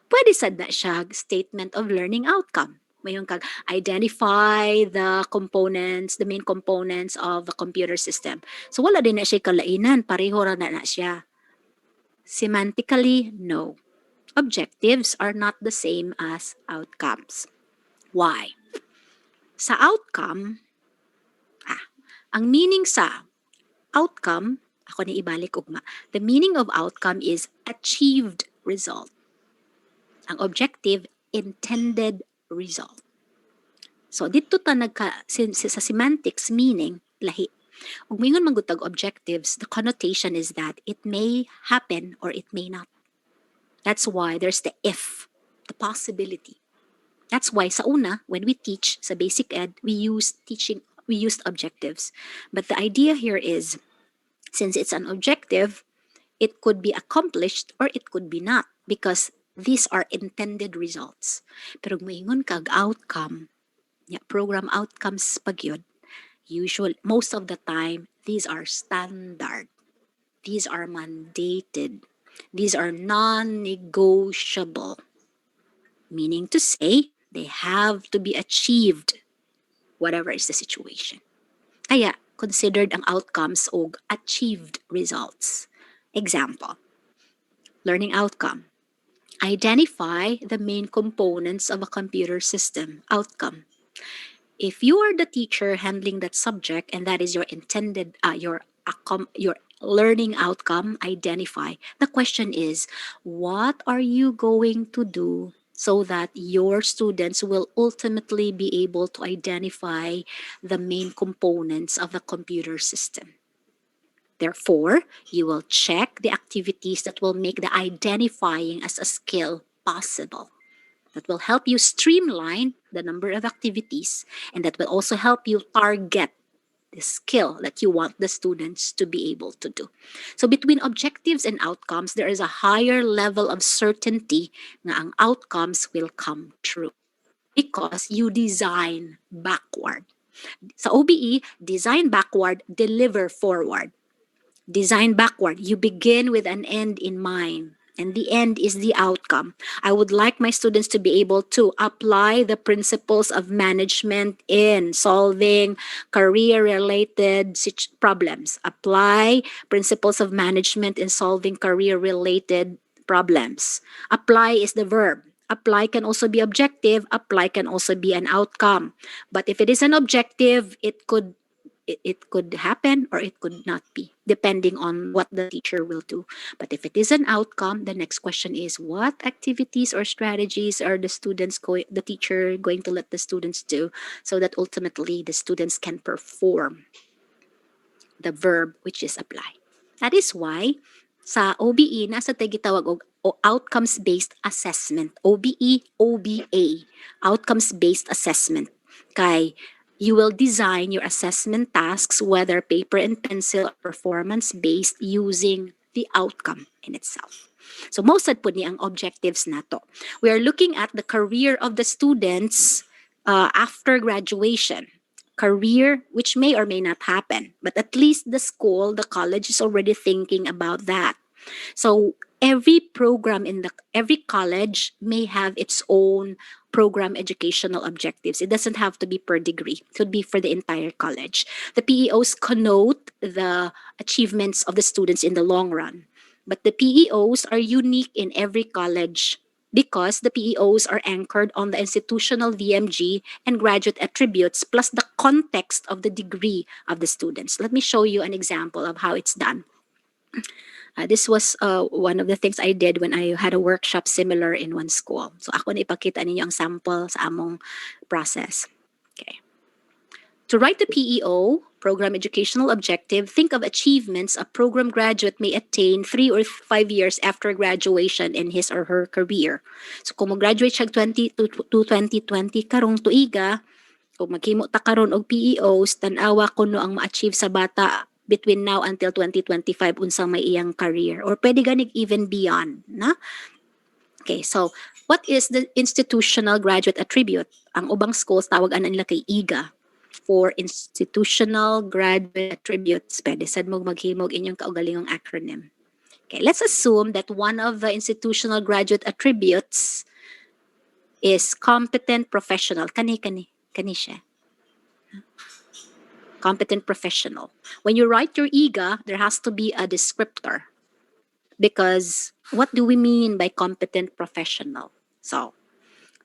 Pwede sad na siya statement of learning outcome. Mayroon kag identify the components, the main components of a computer system. So wala din na siya kalainan, pareho ra na siya. Semantically, no. Objectives are not the same as outcomes. Why? Sa outcome, ang meaning sa outcome, ako ni ibalik ugma, the meaning of outcome is achieved result. Ang objective, intended result. So, dito ta sa semantics meaning, lahi. Ug mingon manggutag objectives, the connotation is that it may happen or it may not. That's why there's the if, a possibility. That's why sa una, when we teach sa basic ed, we used objectives. But the idea here is, since it's an objective, it could be accomplished or it could be not, because these are intended results. Pero moingon kag outcome, program outcomes pag yun, most of the time, these are standard. These are mandated. These are non-negotiable. Meaning to say, they have to be achieved, whatever is the situation. Kaya, considered ang outcomes o achieved results. Example, learning outcome. Identify the main components of a computer system. Outcome. If you are the teacher handling that subject and that is your intended, your learning outcome, identify. The question is, what are you going to do so that your students will ultimately be able to identify the main components of the computer system? Therefore, you will check the activities that will make the identifying as a skill possible. That will help you streamline the number of activities, and that will also help you target the skill that you want the students to be able to do. So between objectives and outcomes, there is a higher level of certainty na ang outcomes will come true because you design backward. Sa OBE, design backward, deliver forward. Design backward. You begin with an end in mind, and the end is the outcome. I would like my students to be able to apply the principles of management in solving career related problems. Apply principles of management in solving career related problems. Apply is the verb. Apply can also be objective. Apply can also be an outcome. But if it is an objective, it could happen or it could not be, depending on what the teacher will do. But if it is an outcome, the next question is, what activities or strategies are the teacher going to let the students do so that ultimately the students can perform the verb, which is apply. That is why sa OBE nasa tay gitawag og outcomes-based assessment. OBE, OBA, outcomes-based assessment. Kay you will design your assessment tasks, whether paper and pencil or performance-based, using the outcome in itself. So most sad po ni ang objectives nato. We are looking at the career of the students after graduation. Career which may or may not happen, but at least the school, the college is already thinking about that. So every program in every college may have its own program educational objectives. It doesn't have to be per degree. It could be for the entire college. The PEOs connote the achievements of the students in the long run. But the PEOs are unique in every college because the PEOs are anchored on the institutional VMG and graduate attributes plus the context of the degree of the students. Let me show you an example of how it's done. This was one of the things I did when I had a workshop similar in one school. So ako na ipakita ninyo ang sample sa among process. Okay. To write the PEO, Program Educational Objective, think of achievements a program graduate may attain 3 or 5 years after graduation in his or her career. So kung mag-graduate siya 2020 karong tuiga, kung maghimo ta karon og PEOs, tan-awa kuno ang ma-achieve sa bata between now until 2025 unsang may iyang career, or pwede ganig even beyond, na? Okay, so what is the institutional graduate attribute? Ang ubang schools tawagan nila kay IGA, for institutional graduate attributes. Pwede sad mo maghimog inyong kaugalingong acronym. Okay, let's assume that one of the institutional graduate attributes is competent professional. Kani siya. Competent professional. When you write your IGA, there has to be a descriptor. Because what do we mean by competent professional? So,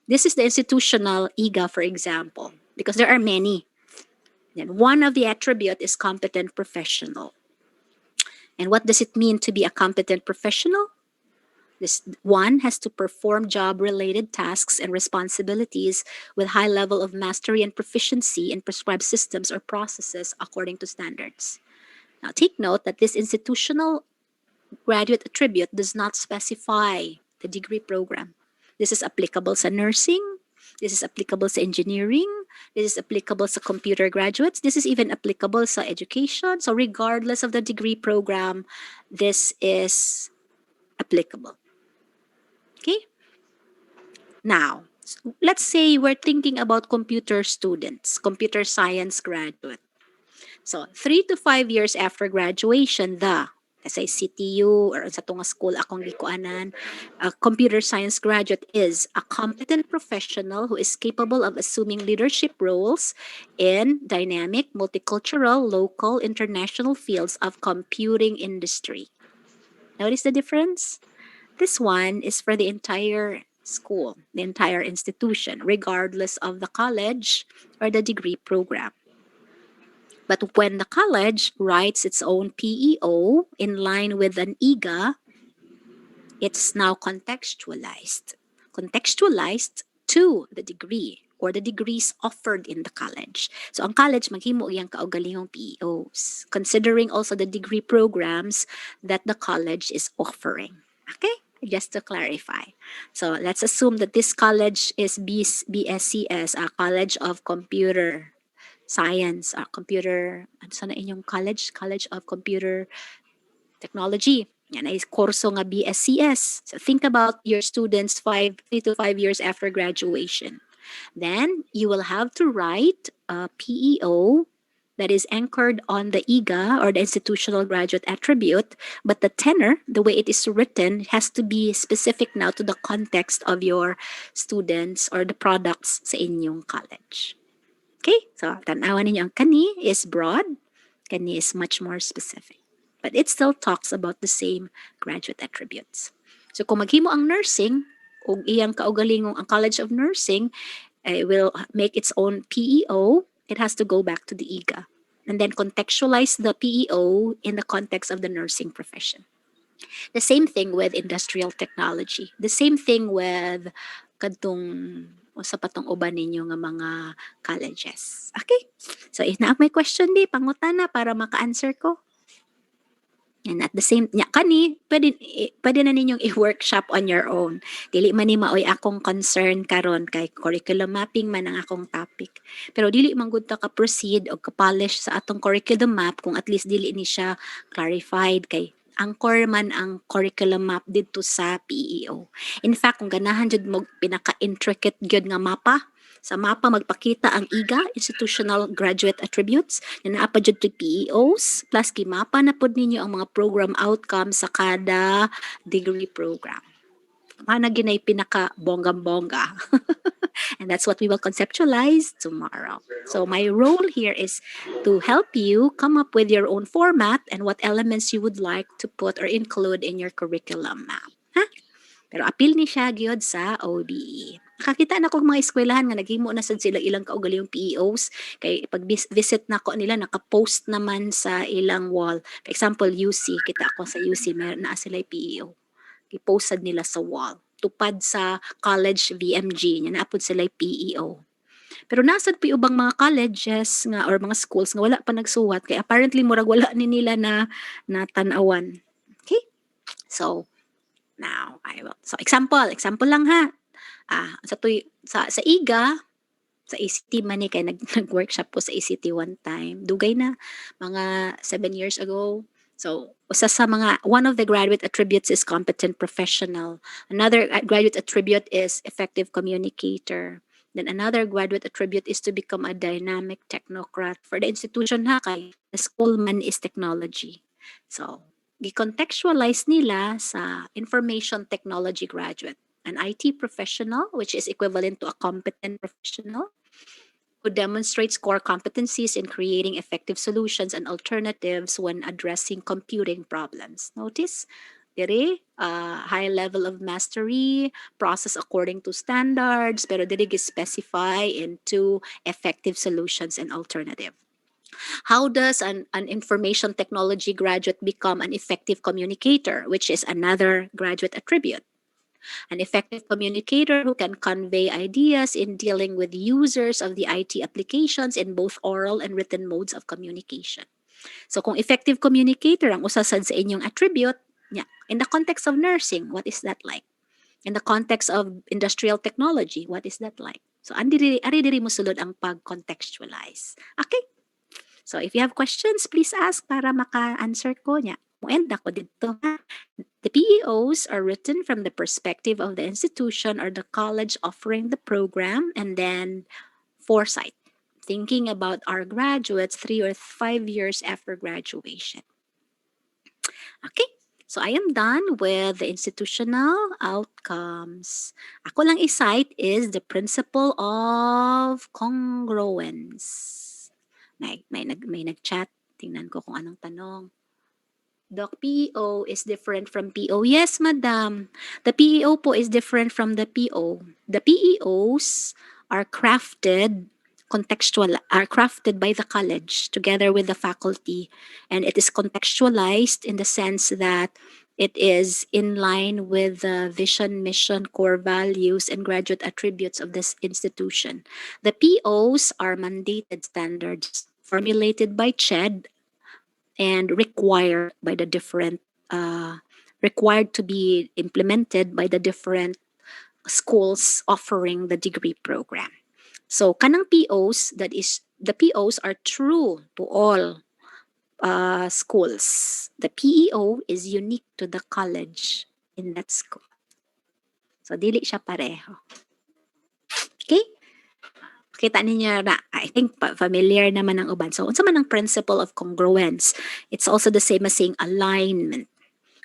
this is the institutional IGA, for example, because there are many. And one of the attribute is competent professional. And what does it mean to be a competent professional? This one has to perform job-related tasks and responsibilities with high level of mastery and proficiency in prescribed systems or processes according to standards. Now, take note that this institutional graduate attribute does not specify the degree program. This is applicable sa nursing. This is applicable sa engineering. This is applicable sa computer graduates. This is even applicable sa education. So regardless of the degree program, this is applicable. Okay? Now, let's say we're thinking about computer students, computer science graduate. So, 3 to 5 years after graduation, say CTU or sa tunga school akong gikuanan, a computer science graduate is a competent professional who is capable of assuming leadership roles in dynamic, multicultural, local, international fields of computing industry. Notice the difference? This one is for the entire school, the entire institution, regardless of the college or the degree program. But when the college writes its own PEO in line with an IGA, it's now contextualized. Contextualized to the degree or the degrees offered in the college. So ang college maghimo iyang kaugalingong PEOs, considering also the degree programs that the college is offering. Okay? Just to clarify. So let's assume that this college is BSCS, a College of Computer Science, computer, ano sa na inyong college? College of Computer Technology. Yan ay kurso nga BSCS. So think about your students 3 to 5 years after graduation. Then you will have to write a PEO that is anchored on the IGA or the institutional graduate attribute, but the tenor, the way it is written, has to be specific now to the context of your students or the products sa inyong college. Okay, so tanawan ninyo ang kani is broad, kani is much more specific. But it still talks about the same graduate attributes. So kung maghimo ang nursing, o iyang kaugalingong ang College of Nursing will make its own PEO, it has to go back to the IGA and then contextualize the PEO in the context of the nursing profession. The same thing with industrial technology. The same thing with kadtong sa patong uban ninyo nga mga colleges. Okay? So if na may question di, pangutana para maka-answer ko. And at the same, kani, pwede na ninyong i-workshop on your own. Dili man ni maoy akong concern karon kay curriculum mapping man ang akong topic. Pero dili man gud ta ka-proceed o ka-polish sa atong curriculum map kung at least dili ni siya clarified kay angkor man ang curriculum map dito sa PEO. In fact, kung ganahan jud mo pinaka-intricate gyud nga mapa, sa mapa magpakita ang IGA, Institutional Graduate Attributes, na naapa dyan to PEOs, plus kimapa na pod ninyo ang mga program outcomes sa kada degree program. Mana ginay pinaka bonggang-bongga. And that's what we will conceptualize tomorrow. So my role here is to help you come up with your own format and what elements you would like to put or include in your curriculum map. Ha? Pero appeal ni siya gyud sa OBE. Nakakita na ko mga eskwelahan nga naghimo na sad sila ilang kaugalingong PEOs kay pag visit na ko nila naka-post naman sa ilang wall. For example, UC, kita ako sa UC meron na sila PEO. I-posted nila sa wall. Tupad sa college VMG nya naapod sila PEO. Pero nasad pa ubang mga colleges nga or mga schools nga wala pa nagsuwat kay apparently murag wala ni nila na tan-awan. Okay? So now I will. So example lang ha. Sa IGA, sa ACT man kay nag-workshop ko sa ACT one time. Dugay na mga 7 years ago. So, one of the graduate attributes is competent professional. Another graduate attribute is effective communicator. Then another graduate attribute is to become a dynamic technocrat. For the institution ha, kay the school man is technology. So, gi-contextualize nila sa information technology graduate. An IT professional, which is equivalent to a competent professional, who demonstrates core competencies in creating effective solutions and alternatives when addressing computing problems. Notice, high level of mastery, process according to standards, pero diri specify into effective solutions and alternative. How does an information technology graduate become an effective communicator, which is another graduate attribute? An effective communicator who can convey ideas in dealing with users of the IT applications in both oral and written modes of communication. So kung effective communicator ang usasad sa inyong attribute, in the context of nursing, what is that like? In the context of industrial technology, what is that like? So, ari diri mo sulod ang pag-contextualize. Okay? So, if you have questions, please ask para maka-answer ko niya. Muend ako dito, ha? The PEOs are written from the perspective of the institution or the college offering the program, and then foresight, thinking about our graduates 3 or 5 years after graduation. Okay, so I am done with the institutional outcomes. Ako lang i-cite is the principle of congruence. May nag-chat. Tingnan ko kung anong tanong. Doc, PEO is different from PO. Yes, madam. The PEO po is different from the PO. The PEOs are crafted by the college together with the faculty, and it is contextualized in the sense that it is in line with the vision, mission, core values, and graduate attributes of this institution. The POs are mandated standards formulated by CHED and required to be implemented by the different schools offering the degree program. So kanang POs, that is, the POs are true to all schools. The PEO is unique to the college in that school. So dili siya pareho. Okay? Kita ninyo na, I think familiar naman ang uban. So unsa man ang principle of congruence? It's also the same as saying alignment.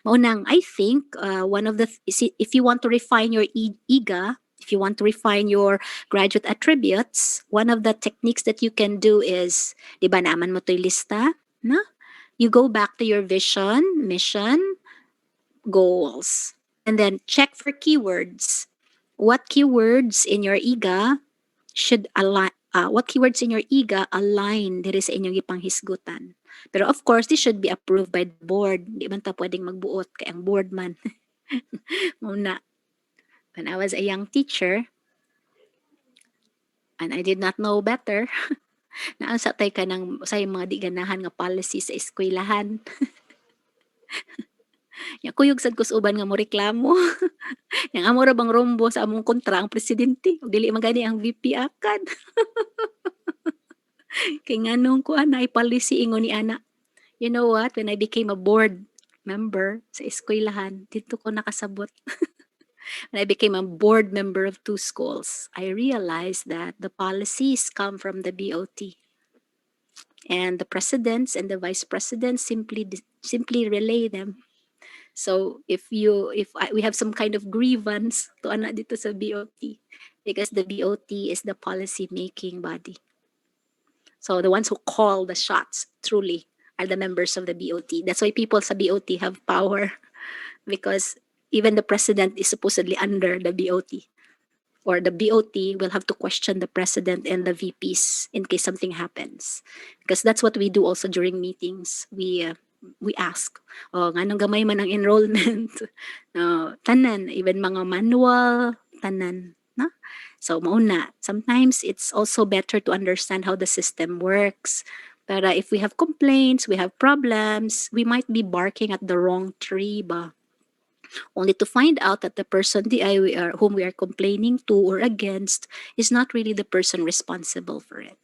Maunang, I think one of the if you want to refine your IGA, if you want to refine your graduate attributes, one of the techniques that you can do is, di ba naman mo to'y lista, na? You go back to your vision, mission, goals, and then check for keywords. What keywords in your IGA should align? What keywords in your IGA align diri sa inyong ipanghisgutan? Pero of course, this should be approved by the board. Di man ta pwedeng magbuot kay ang board man. Muna, when I was a young teacher, and I did not know better, naansa tay ka ng say mga di ganahan nga policy sa eskwelahan. Ya kuyog sad kus uban nga mo reklamo. Yang amo ra bang rombo sa among kontra ang presidente, ug dili magani ang VP akad. Kay nganong kuan na policy ingon ni ana. You know what? When I became a board member sa eskwelahan, dito ko nakasabot. When I became a board member of 2 schools, I realized that the policies come from the BOT. And the presidents and the vice presidents simply relay them. So we have some kind of grievance to ana dito sa BOT, because the BOT is the policy making body. So the ones who call the shots truly are the members of the BOT. That's why people sa BOT have power, because even the president is supposedly under the BOT. Or the BOT will have to question the president and the VPs in case something happens. Because that's what we do also during meetings. We ask, nganong gamay man ang enrollment? No, tanan, even mga manual, tanan. No? So, mauna, sometimes it's also better to understand how the system works. But if we have complaints, we have problems, we might be barking at the wrong tree ba? Only to find out that the person whom we are complaining to or against is not really the person responsible for it.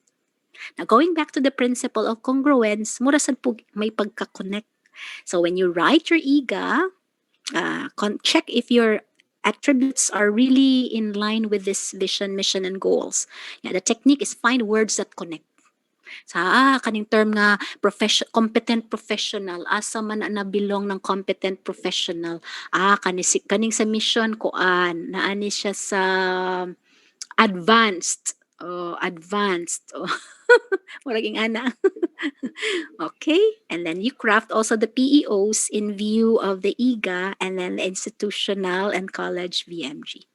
Now, going back to the principle of congruence, mura sad po may pagka-connect. So when you write your IGA, check if your attributes are really in line with this vision, mission, and goals. Yeah, the technique is find words that connect. Sa kaning term nga competent professional, asa man na bilong ng competent professional. Kaning sa mission ko naani siya sa advanced. Advanced. Maraging ana. Okay, and then you craft also the PEOs in view of the IGA and then the institutional and college VMG.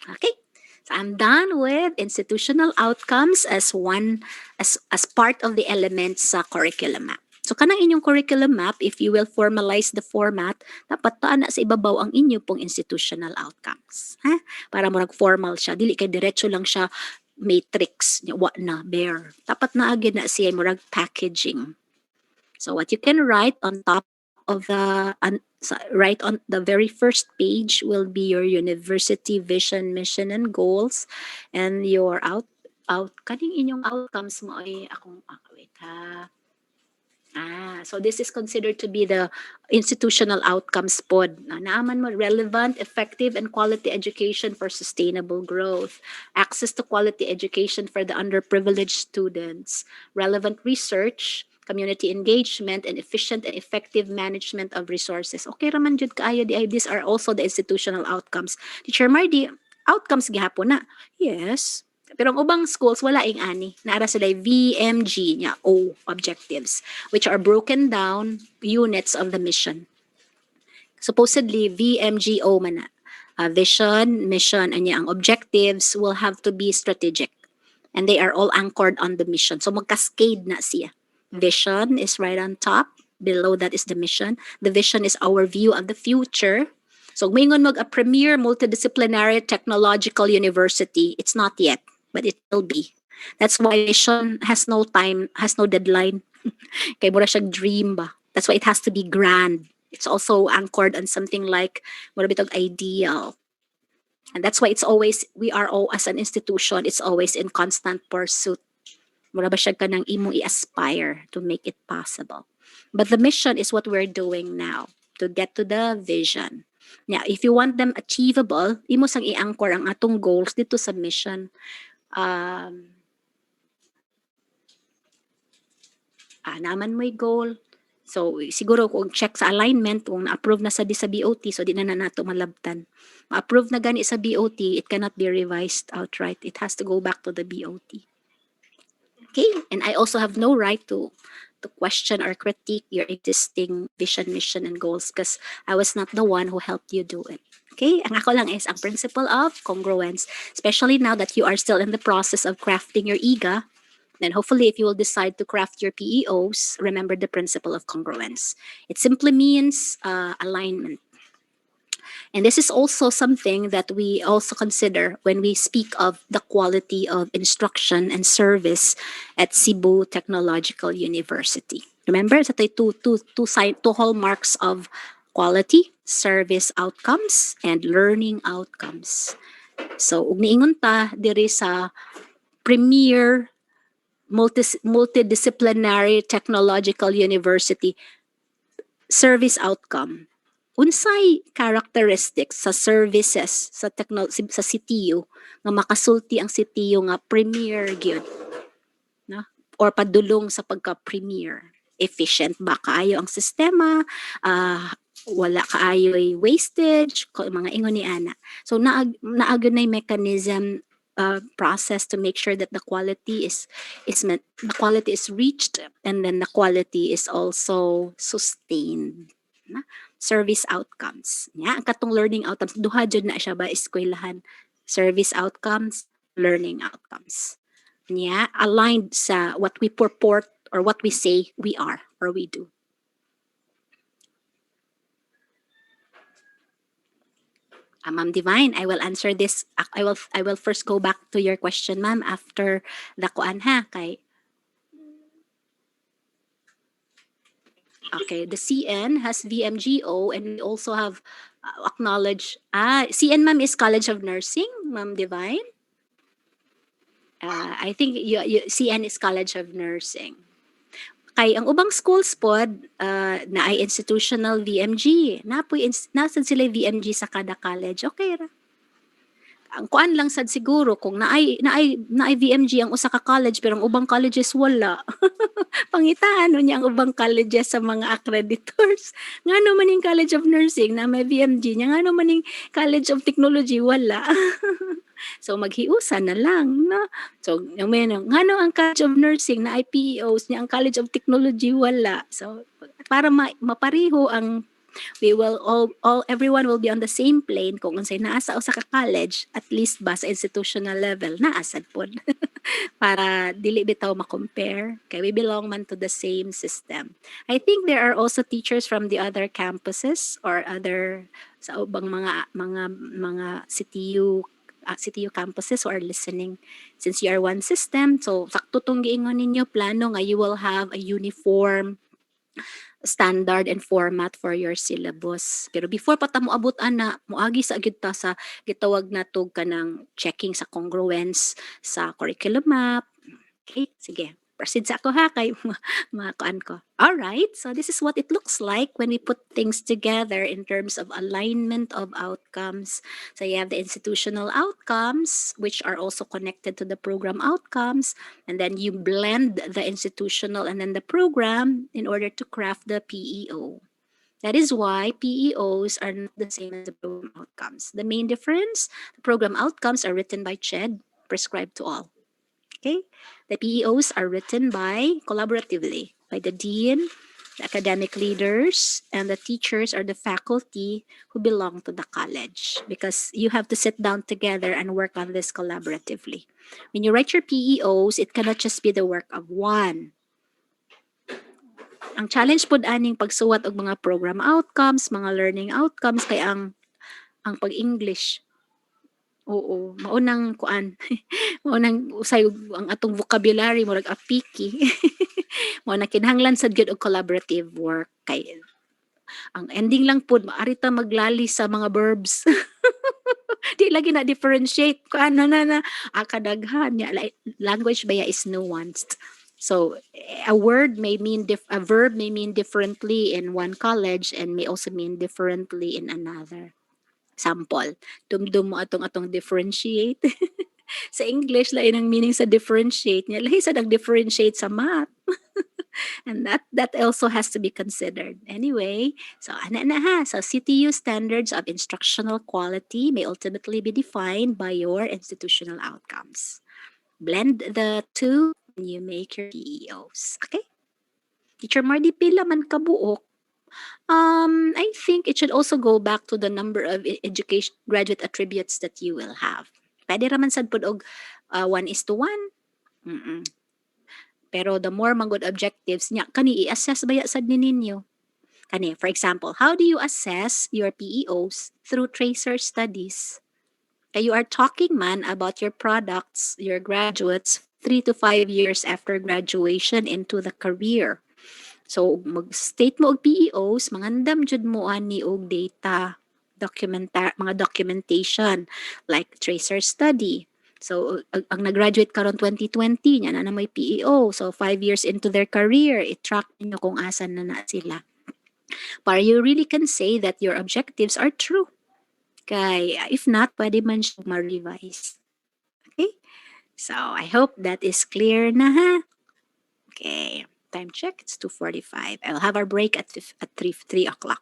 Okay, so I'm done with institutional outcomes as part of the elements sa curriculum map. So kanang inyong curriculum map, if you will formalize the format, dapat taan na sa ibabaw ang inyo pong institutional outcomes. Para murag formal siya, dili kay diretso lang siya matrix, what na, bare. Dapat na agad na siya murag packaging. So what you can write on top of of the right on the very first page will be your university vision, mission, and goals, and your kaning inyong outcomes mo ay akong wait ha. So this is considered to be the institutional outcomes pod. Naaman mo, relevant, effective, and quality education for sustainable growth. Access to quality education for the underprivileged students. Relevant research, community engagement, and efficient and effective management of resources. Okay raman jud kaayo di ay these are also the institutional outcomes. Teacher Mardy, outcomes gihapon na. Yes. Pero ang ubang schools wala ing ani. Naara sila VMG nya O objectives, which are broken down units of the mission. Supposedly VMGO man na. Vision, mission, and ang objectives will have to be strategic. And they are all anchored on the mission. So magkascade na siya. Vision is right on top. Below that is the mission. The vision is our view of the future. So mingon mag a premier multidisciplinary technological university. It's not yet, but it will be. That's why mission has no time, has no deadline. Kay mura siya dream ba. That's why it has to be grand. It's also anchored on something like mura bitog ideal. And that's why it's always, we are all as an institution, it's always in constant pursuit. Mura ba siya ka nang imo i-aspire to make it possible. But the mission is what we're doing now to get to the vision. Now, if you want them achievable, imo sang i-anchor ang atong goals dito sa mission. Naman mo'y goal. So, siguro kung check sa alignment, kung na-approve na sa BOT, so di na nato malabtan. Ma-approve na gani sa BOT, it cannot be revised outright. It has to go back to the BOT. Okay, and I also have no right to question or critique your existing vision, mission, and goals because I was not the one who helped you do it. Okay, ang ako lang is ang principle of congruence, especially now that you are still in the process of crafting your IGA. Then hopefully if you will decide to craft your PEOs, remember the principle of congruence. It simply means alignment. And this is also something that we also consider when we speak of the quality of instruction and service at Cebu Technological University. Remember, sa two hallmarks of quality, service outcomes, and learning outcomes. So, ug niingon ta diri sa premier multidisciplinary technological university service outcome. Unsay characteristics sa services sa sa CTU nga makasulti ang CTU nga premier gyud, no? Or padulong sa pagka-premier. Efficient ba kaayo ang sistema? Wala kaayo'y wastage, mga ingon ni ana. So naagyon na mechanism process to make sure that the quality is met, the quality is reached, and then the quality is also sustained. Na? Service outcomes. Ang katong learning outcomes, duha jud na siya ba eskwelahan. Service outcomes, learning outcomes. Aligned sa what we purport or what we say we are or we do. Ma'am Divine, I will answer this. I will first go back to your question, ma'am, after the kuan ha kay. Okay, the CN has VMGO and we also have acknowledge. CN, ma'am, is College of Nursing, Ma'am Divine. I think CN is College of Nursing. Kay ang ubang schools pod na ay institutional VMG. Nasan sila VMG sa kada college? Okay ra. Ang kuan lang sad siguro kung naay VMG ang usa ka college pero ang ubang colleges wala. Pangitaan niya ang ubang colleges sa mga accreditors. Ngano man ning College of Nursing na may VMG niya, ngano man ning College of Technology wala. So maghiusan na lang, no? So ngano ang College of Nursing na IPEOs niya, ang College of Technology wala. So para mapariho ang we will everyone will be on the same plane kung unsay naa sa usa ka college, at least ba sa institutional level naasad pod. Para dili bitaw ma-compare kay we belong man to the same system. I think there are also teachers from the other campuses or other sa ubang mga CTU campuses who are listening. Since you are one system, so sakto tong giingon ninyo plano nga you will have a uniform standard and format for your syllabus. Pero before pa ta moabot ana, moagi sa gyud ta sa gitawag natog kanang checking sa congruence sa curriculum map. Okay, sige. Proceed sa ako ha kay makuan ko. All right, so this is what it looks like when we put things together in terms of alignment of outcomes. So you have the institutional outcomes, which are also connected to the program outcomes, and then you blend the institutional and then the program in order to craft the PEO. That is why PEOs are not the same as the program outcomes. The main difference, the program outcomes are written by CHED, prescribed to all. Okay? The PEOs are written by collaboratively by the dean, the academic leaders, and the teachers or the faculty who belong to the college because you have to sit down together and work on this collaboratively. When you write your PEOs, it cannot just be the work of one. Ang challenge pod aning pagsuwat og mga program outcomes, mga learning outcomes kay ang pag-English. Oo, maunang kuan. Maunang usay ang atong vocabulary murag apiki. Mao na kinahanglan sad gyud og collaborative work kay ang ending lang pud maari ta maglali sa mga verbs. Di lagi na differentiate ko ano na kadaghan ya language baya is nuanced. So a word may mean a verb may mean differently in one college and may also mean differently in another. Sample, dumdum mo atong differentiate. Sa English lain ang meaning sa differentiate niya. Lahi sa differentiate sa math. And that also has to be considered. Anyway, so ana na ha. So CTU standards of instructional quality may ultimately be defined by your institutional outcomes. Blend the two when you make your PEOs. Okay? Teacher Mardy, pila man kabuok. I think it should also go back to the number of education graduate attributes that you will have. Pwede raman sad pud og 1:1. Mm-mm. Pero the more manggod objectives niya kani i-assess baya sad ni ninyo. Kani, for example, how do you assess your PEOs through tracer studies? Kaya you are talking man about your products, your graduates 3 to 5 years after graduation into the career. So mag-state mo og PEOs, mangandam jud mo ani og data, mga documentation like tracer study. So ang nag-graduate karon 2020 nya na may PEO. So 5 years into their career, i-track niyo kung asan na sila. Para you really can say that your objectives are true. Kay if not, pwede man siya ma-revise. Okay? So I hope that is clear na ha. Okay. Time check, it's 2:45. I'll have our break at 3 o'clock.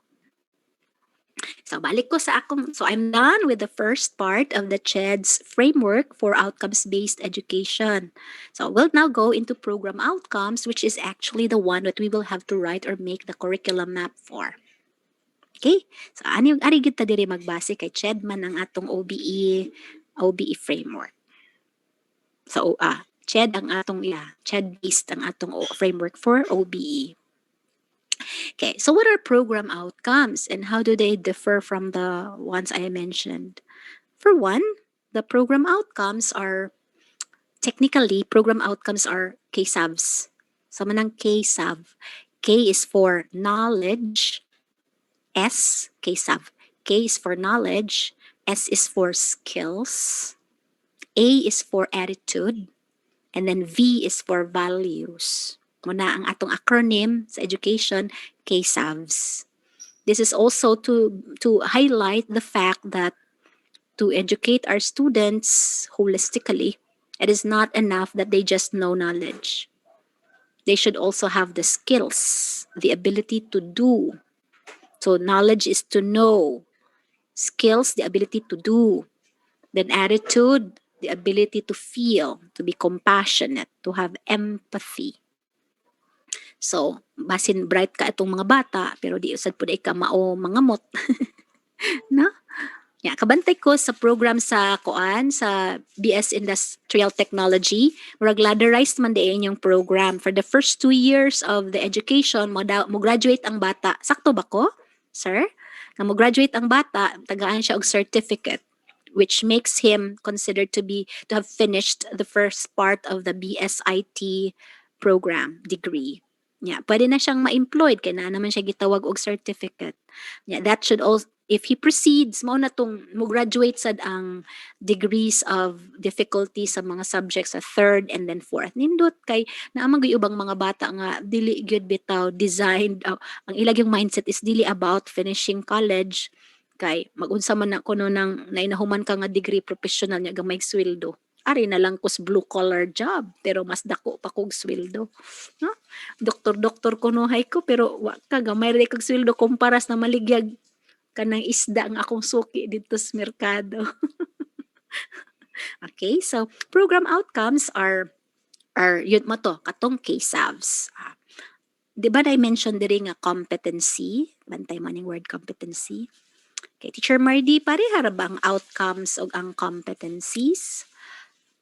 So balik ko sa akong, so I'm done with the first part of the CHED's framework for outcomes-based education. So we'll now go into program outcomes, which is actually the one that we will have to write or make the curriculum map for. Okay? So ari gid ta diri magbase kay CHED man ang atong OBE framework. So CHED ang atong CHED-based ang atong framework for OBE. Okay, so what are program outcomes and how do they differ from the ones I mentioned? For one, the program outcomes are program outcomes are KSAVs. So manang KSAV. K is for knowledge, KSAV. K is for knowledge, S is for skills, A is for attitude, and then V is for values. Muna ang atong acronym sa education, KSAVs. This is also to highlight the fact that to educate our students holistically, it is not enough that they just know knowledge. They should also have the skills, the ability to do. So knowledge is to know. Skills, the ability to do. Then attitude, the ability to feel, to be compassionate, to have empathy. So, basin bright ka itong mga bata, pero di usad po ka mao mangamot. No? Yeah, kabantay ko sa program sa sa BS Industrial Technology, regularize man din yung program. For the first 2 years of the education, mo graduate ang bata. Sakto ba ko, sir? Na mo graduate ang bata, tagaan siya og certificate, which makes him considered to have finished the first part of the BSIT program degree. Yeah, pwede na siyang ma-employed kaya na naman siya gitawag og certificate. Yeah, that should also, if he proceeds mao na tong mo graduate sad ang degrees of difficulty sa mga subjects sa third and then fourth. Nindot kay naamang gyud ubang mga bata nga dili gyud bitaw designed, ang ilang yung mindset is dili about finishing college kay magunsa man na kuno nang nainahuman ka nga degree professional nya gamay sweldo. Ari na lang kus blue collar job pero mas dako pa kog sweldo. No? Doktor-doktor kunuhay ko pero wa ka gamay ra kag sweldo kumparas na maligyag kanang isda ang akong suki dito sa merkado. Okay, so program outcomes are yun mo to, katong KSAVs. Di ba na-mention diri nga competency? Bantay man yung word competency. Okay, Teacher Mardy, pareha ra ba ang outcomes o ang competencies?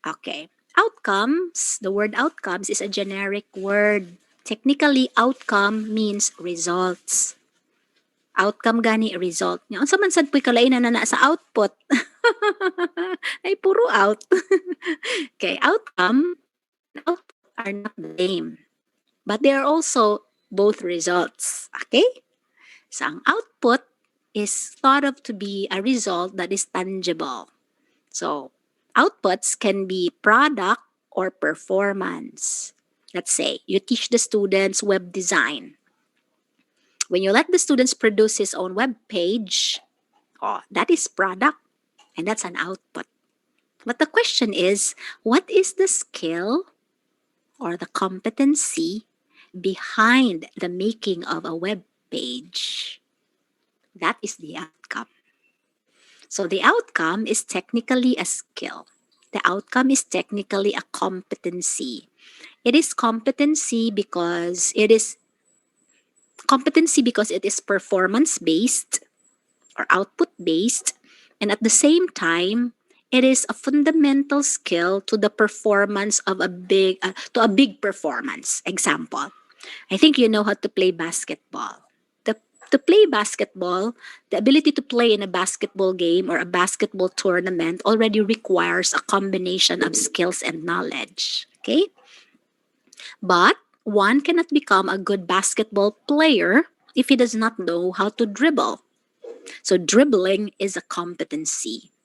Okay. Outcomes, the word outcomes is a generic word. Technically, outcome means results. Outcome gani result. Nya unsa man sad puy kalainan na sa output. Ay puro out. Okay, outcome and output are not the same, but they are also both results. Okay? So ang output is thought of to be a result that is tangible. So outputs can be product or performance. Let's say you teach the students web design. When you let the students produce his own web page, that is product and that's an output. But the question is, what is the skill or the competency behind the making of a web page? That is the outcome. So the outcome is technically a skill. The outcome is technically a competency. It is competency because it is performance based or output based, and at the same time it is a fundamental skill to the performance of a big performance. Example, I think you know how to play basketball. To play basketball, the ability to play in a basketball game or a basketball tournament already requires a combination of skills and knowledge. Okay? But one cannot become a good basketball player if he does not know how to dribble. So dribbling is a competency.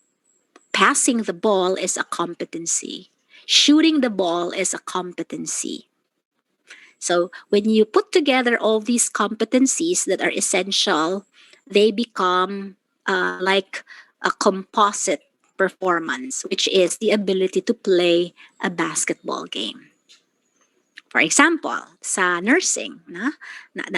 Passing the ball is a competency. Shooting the ball is a competency. So when you put together all these competencies that are essential, they become like a composite performance, which is the ability to play a basketball game. For example, sa nursing, na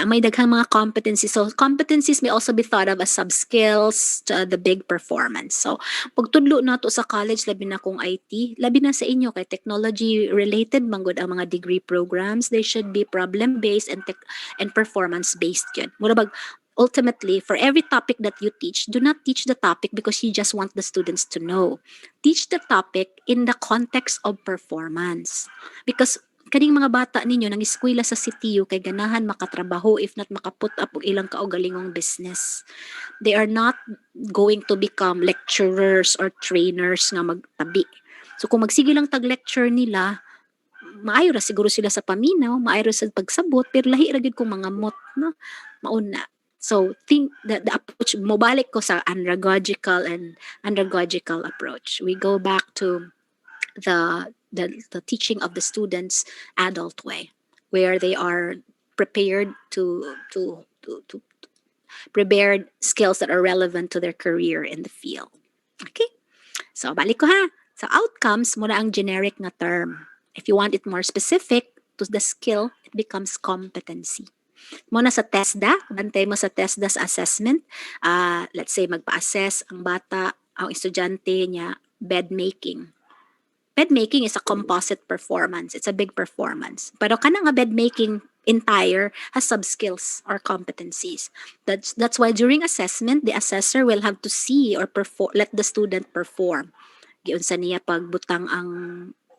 may daghang mga competencies. So competencies may also be thought of as sub-skills to the big performance. So pagtudlo na to sa college, labi na kung IT, labi na sa inyo kay technology-related manggod ang mga degree programs. They should be problem-based and performance-based yun. Murabag, ultimately, for every topic that you teach, do not teach the topic because you just want the students to know. Teach the topic in the context of performance. Because kaning mga bata ninyo nang eskwela sa CTU kay ganahan makatrabaho if not makaput up og ilang kaugalingong business. They are not going to become lecturers or trainers nga magtabi. So kung magsige lang tag-lecture nila, maayo ra siguro sila sa paminaw, maayo ra sa pagsabot, pero lahi ra gid kung mga mot, no? Mauna. So think that the approach, mobalik ko sa andragogical approach. We go back to the teaching of the students adult way, where they are prepared to prepared skills that are relevant to their career in the field. Okay, so balik ko ha. So outcomes muna ang generic na term. If you want it more specific to the skill, it becomes competency. Muna sa TESDA, bantay mo sa TESDA's assessment, let's say magpa-assess ang bata, ang estudyante niya, bed making. Bed making is a composite performance. It's a big performance. Pero kana nga bed making entire has sub-skills or competencies. That's why during assessment, the assessor will have to see or let the student perform. Giunsa niya pagbutang ang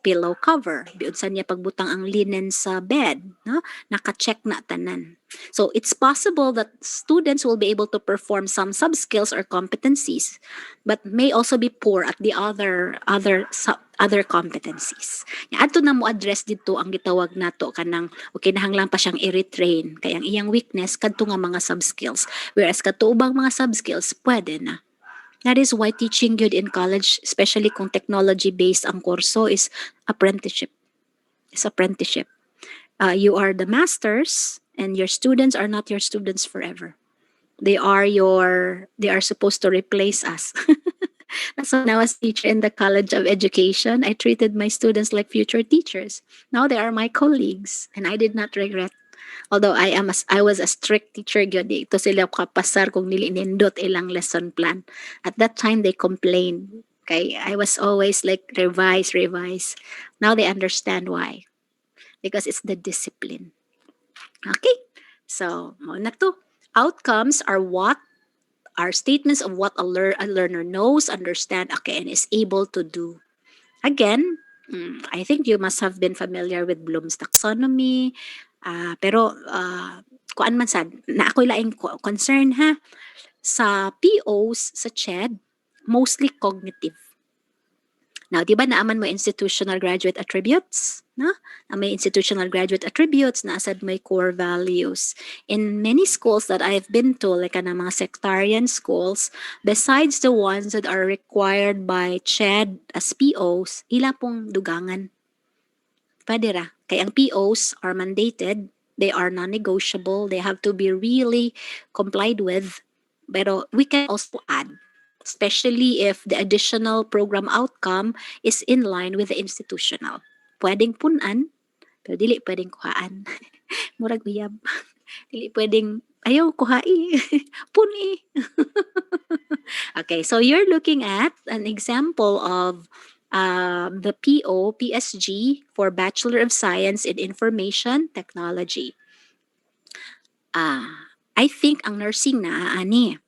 pillow cover, biod sa niya pagbutang ang linen sa bed, no? Naka-check na tanan. So it's possible that students will be able to perform some sub-skills or competencies, but may also be poor at the other competencies. Adto na mo address dito ang gitawag nato kanang okay nahanglan pa siyang i-retrain kay ang iyang weakness kadto nga mga sub-skills, whereas kadto ubang mga sub-skills pwede na. That is why teaching good in college, especially kung technology-based ang kurso, is apprenticeship. It's apprenticeship. You are the masters, and your students are not your students forever. They are supposed to replace us. That's when I was teacher in the College of Education. I treated my students like future teachers. Now they are my colleagues, and I did not regret. Although I was a strict teacher gyud, ito sila kapasar kung nili nindot ilang lesson plan. At that time they complained. Okay, I was always like revise. Now they understand why. Because it's the discipline. Okay? So, mo na to. Outcomes are statements of what a learner knows, understand, okay, and is able to do. Again, I think you must have been familiar with Bloom's taxonomy. Pero kuan man sad, na ako'y laing concern ha. Sa POs, sa CHED, mostly cognitive. Now, di ba naaman mo institutional graduate attributes? No? Na may institutional graduate attributes na asad may core values. In many schools that I've been to, like na mga sectarian schools, besides the ones that are required by CHED as POs, ila pong dugangan. Pwede ra. Kaya ang POs are mandated, they are non-negotiable, they have to be really complied with. Pero we can also add, especially if the additional program outcome is in line with the institutional. Pwedeng punan, pero dili pwedeng kuhaan. Murag uyab. Dili pwedeng, ayaw kuhai. Puni. Okay, so you're looking at an example of the PSG for Bachelor of Science in Information Technology. I think ang nursing na ani,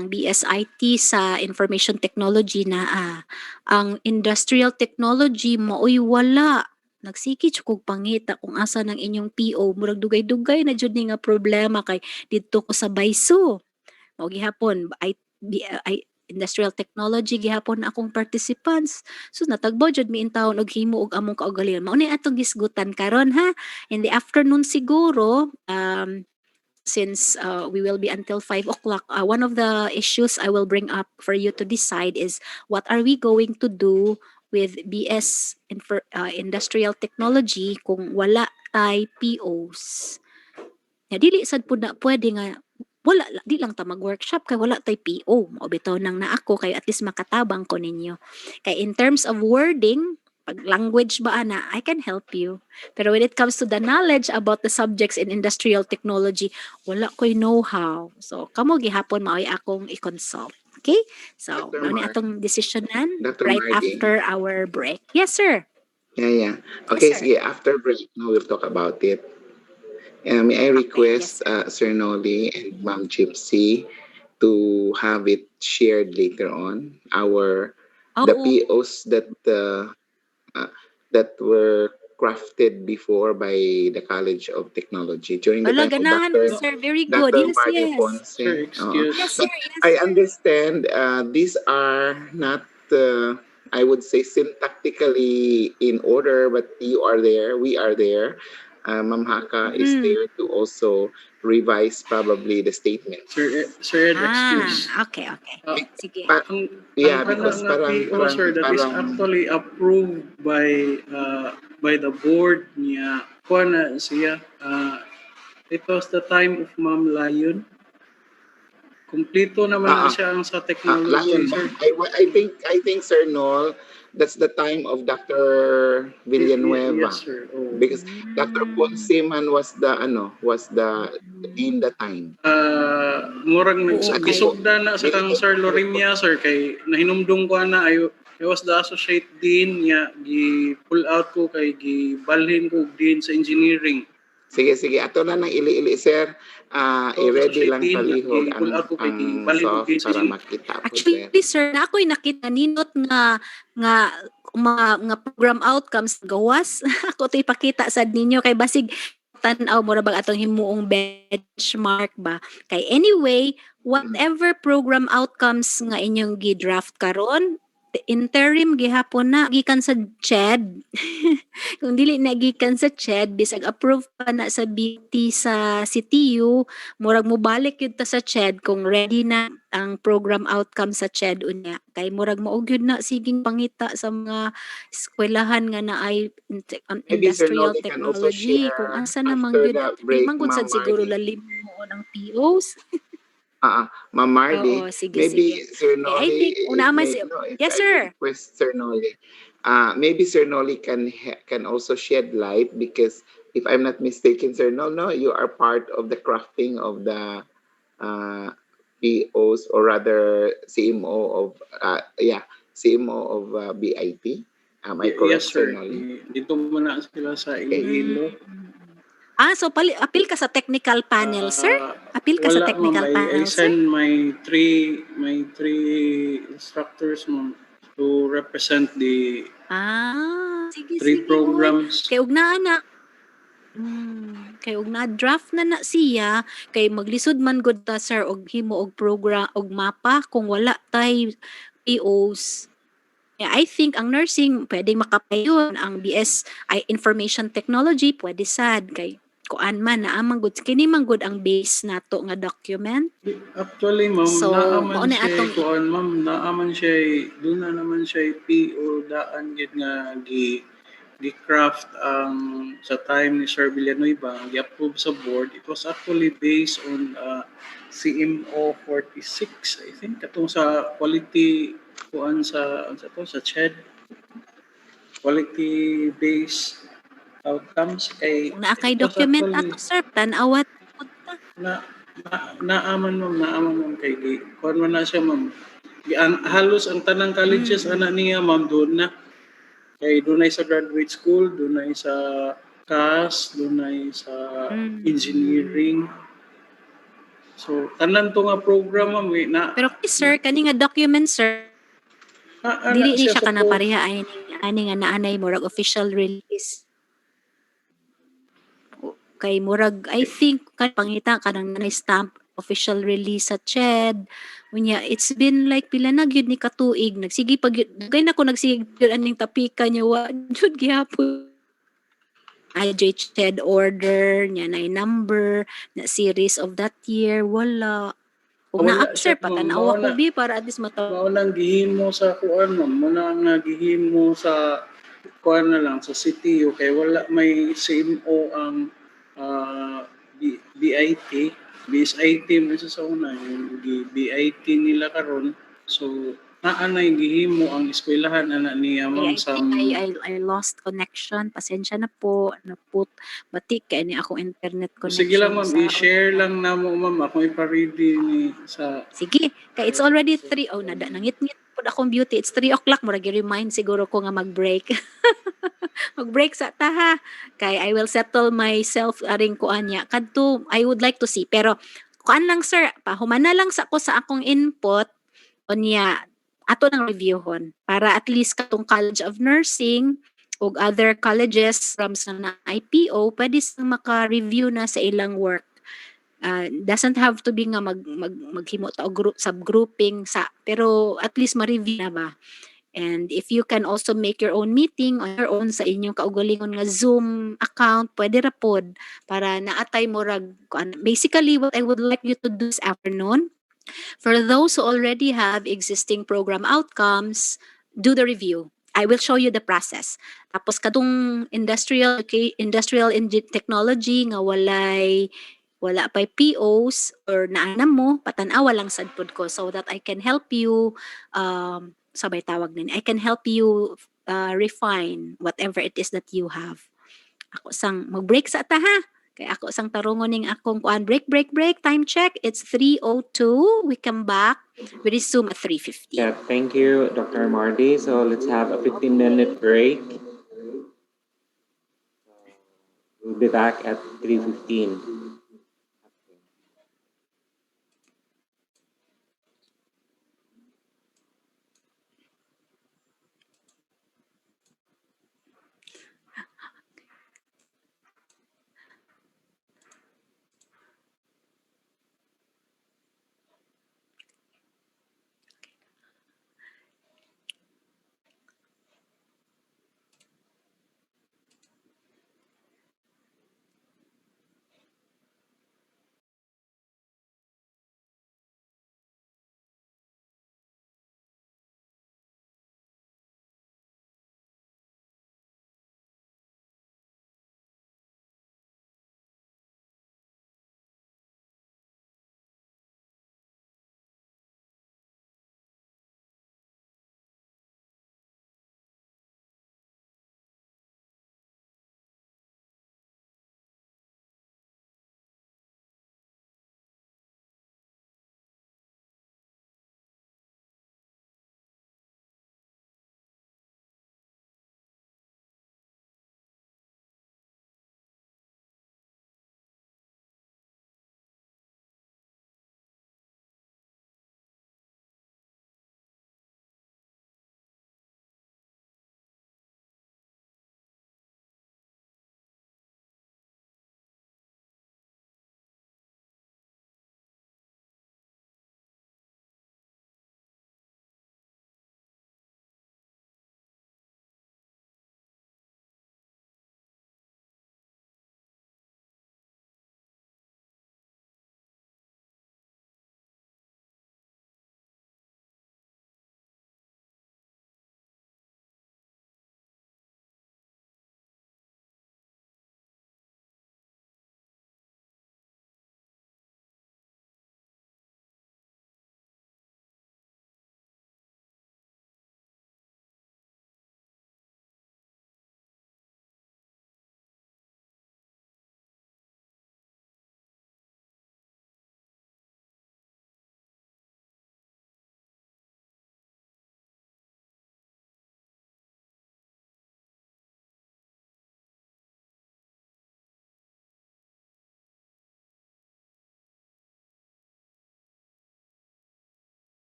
ang BSIT sa Information Technology na ang Industrial Technology maoy wala. Nagsikit kog pangita kung asa ng inyong PO, murag dugay-dugay na jud ni nga problema kay didto ko sa Baisu. Mao gihapon I industrial technology gihapon na akong participants. So natagbo jud mi in taon og himo og among kaugalingon. Mao ni atong gisgutan karon ha. In the afternoon siguro, since we will be until 5 o'clock, one of the issues I will bring up for you to decide is what are we going to do with industrial technology kung wala tay POs. Dili sad pud na pwede nga wala di lang ta mag-workshop kay wala tay PO. Mao bitaw nang na ako kay at least makatabang ko ninyo. Kay in terms of wording, pag language ba ana, I can help you. Pero when it comes to the knowledge about the subjects in industrial technology, wala ko'y know-how. So kamo gihapon maoy akong i-consult. Okay? So, Dr. mao ni Mark, atong decisionan Dr. right Margie. after our break. Yes, sir. Yeah. Okay, Yes, sir. sige, after break, now we'll talk about it. May I Okay, yes, request sir. Sir Noli and Ma'am Gypsy to have it shared later on, the Oo. POs uh, that were crafted before by the College of Technology during the Wala, time of ganahan mo, No, sir. Very good. Dr. Yes, Margie yes. Ponce. sir, Yes, excuse. sir. But Yes, I sir. understand these are not, I would say, syntactically in order, but you are there, we are there. Ma'am Haka is Mm. there to also revise probably the statements. Sir Ed, excuse. Okay, okay. Uh, Sige. Pa- ang yeah, kana because nga PO, sir, that is actually approved by the board niya. Kuha na siya. It was the time of Ma'am Lion. Kumpleto naman na siya ang sa technology, Lion, sir. I think Sir Noel, that's the time of Dr. Villanueva, Yes, sir. Oh. because Dr. Mm. Ponsiman was the dean that time. Murag Oo, At kay... gisugda na sa kang Sir Lorimia, sir, kay nahinumdum ko na I was the associate dean niya, gi-pull out ko kay gibalhin ko og dean sa engineering. Sige, ato na ng ili-ili, sir. I-ready Associate lang dean, palihog gi-pull out ko kay ang gibalhin ko og soft dean sa para engineering. makita po, sir. Actually, sir, na ako'y nakita ninot nga mga program outcomes gawas ako to ipakita sad ninyo kay basig tan-aw mo ra bang atong himuong benchmark ba kay anyway whatever program outcomes nga inyong gi-draft karon interim gihapon na gikan sa CHED kung dili na gikan sa CHED bisag approve pa na sa BT sa CTU murag mobalik yun ta sa CHED kung ready na ang program outcome sa CHED unya kay murag maog yun na siging pangita sa mga eskwelahan nga naay Maybe Sir industrial Noli can also technology kung share asa naman after gyud the di break, man gud sad Ma'am siguro Mardy. lalim mo ang POs. Ma'am Oo, Mardy, sige maybe sige. Sir Kay I Noli, think una man si if yes I may sir. request Sir Noli, maybe Sir Noli can also shed light because if I'm not mistaken, Sir no, you are part of the crafting of the uh, POs or rather CMO of CMO of BIT. Am I Yes, correct, Sir sir. Noli? Dito muna sila sa Okay. Iloilo. So apil ka sa technical panel, sir? Apil ka sa Wala, ma'am. technical I panel, sir? send my three instructors, ma'am, to represent the Sige, three sige, oy. programs. Kay ug naa na, kay ug na draft na siya, kay maglisod man gud ta, sir, og himo og program og mapa kung wala tay POs. Yeah, I think ang nursing pwedeng makapayon, ang BS ay information technology pwede sad kay kuan man naa man gud kini man gud ang base nato nga document. Actually, ma'am, So, mao naaman na siya, atong kuan, ma'am, naaman siya, doon na naman siya PO daan gid nga gi-craft ang sa time ni Sir Villanueva, gi-approve sa board. It was actually based on CMO 46, I think, katong sa quality kuan sa CHED, quality based outcomes kay kung naa kay it was document actually ato, sir, tan-awat pud ta. na naaman ma'am kay kuan man na siya ma'am. Halos ang tanang colleges ana niya ma'am doon na kay dunay sa graduate school, dunay sa CAS, dunay sa engineering. So tanan to nga program ma'am na Pero kay sir kani nga document, sir, ana dili ni siya siya kana support. pareha ani nga naanay murag official release. Kay murag I think kan pangita kanang nanay stamp official release sa CHED. Unya it's been like pila na gyud ni katuig nagsige pag dugay na ko nagsige gyud aning tapika niya wa jud gihapon. IJ CHED order nya na number na series of that year wala. Ug Wala naa siya sir ma'am. patanaw ko bi para at least mataw. Mao nang gihimo sa kuan ma'am, mo nang gihimo sa kuan na lang sa CTU kay wala may CMO ang BIT, BSIT mo sa una yung BIT nila karon. So naa na yung gihimo ang eskwelahan ana niya Ay, ma'am I sa think I lost connection. Pasensya na po. Naput. Batik kaya ni akong internet sige lang connection ma'am, sa i-share lang namo ma'am ako ipa-ready ni sa Sige. Kaya it's already 3. Oh, nangit-ngit po akong beauty. It's 3 o'clock. Murag remind siguro ko nga mag-break. Mag-break sa taha. Kay I will settle myself aring kuan niya. Kadto, I would like to see. Pero, kuan lang sir, pahuman na lang sa ako sa akong input. O niya, ato nang reviewhon. Para at least katong College of Nursing o other colleges from sa na IPO, pwede silang maka-review na sa ilang work. Doesn't have to be nga maghimo ta og subgrouping sa pero at least ma-review na ba. And if you can also make your own meeting on your own sa inyong kaugalingon nga Zoom account, pwede ra pod para naatay mo rag basically what I would like you to do this afternoon. For those who already have existing program outcomes, do the review. I will show you the process. Tapos kadung industrial technology nga wala pa POs or naanam mo, patanawa lang sad pod ko so that I can help you sabay tawag din. I can help you refine whatever it is that you have. Ako sang mag-break sa ta ha. Kay ako sang tarungon ning akong kuan break time check. It's 3:02. We come back. We resume at 3:50. Yeah, thank you, Dr. Marty. So let's have a 15-minute break. We'll be back at 3:15.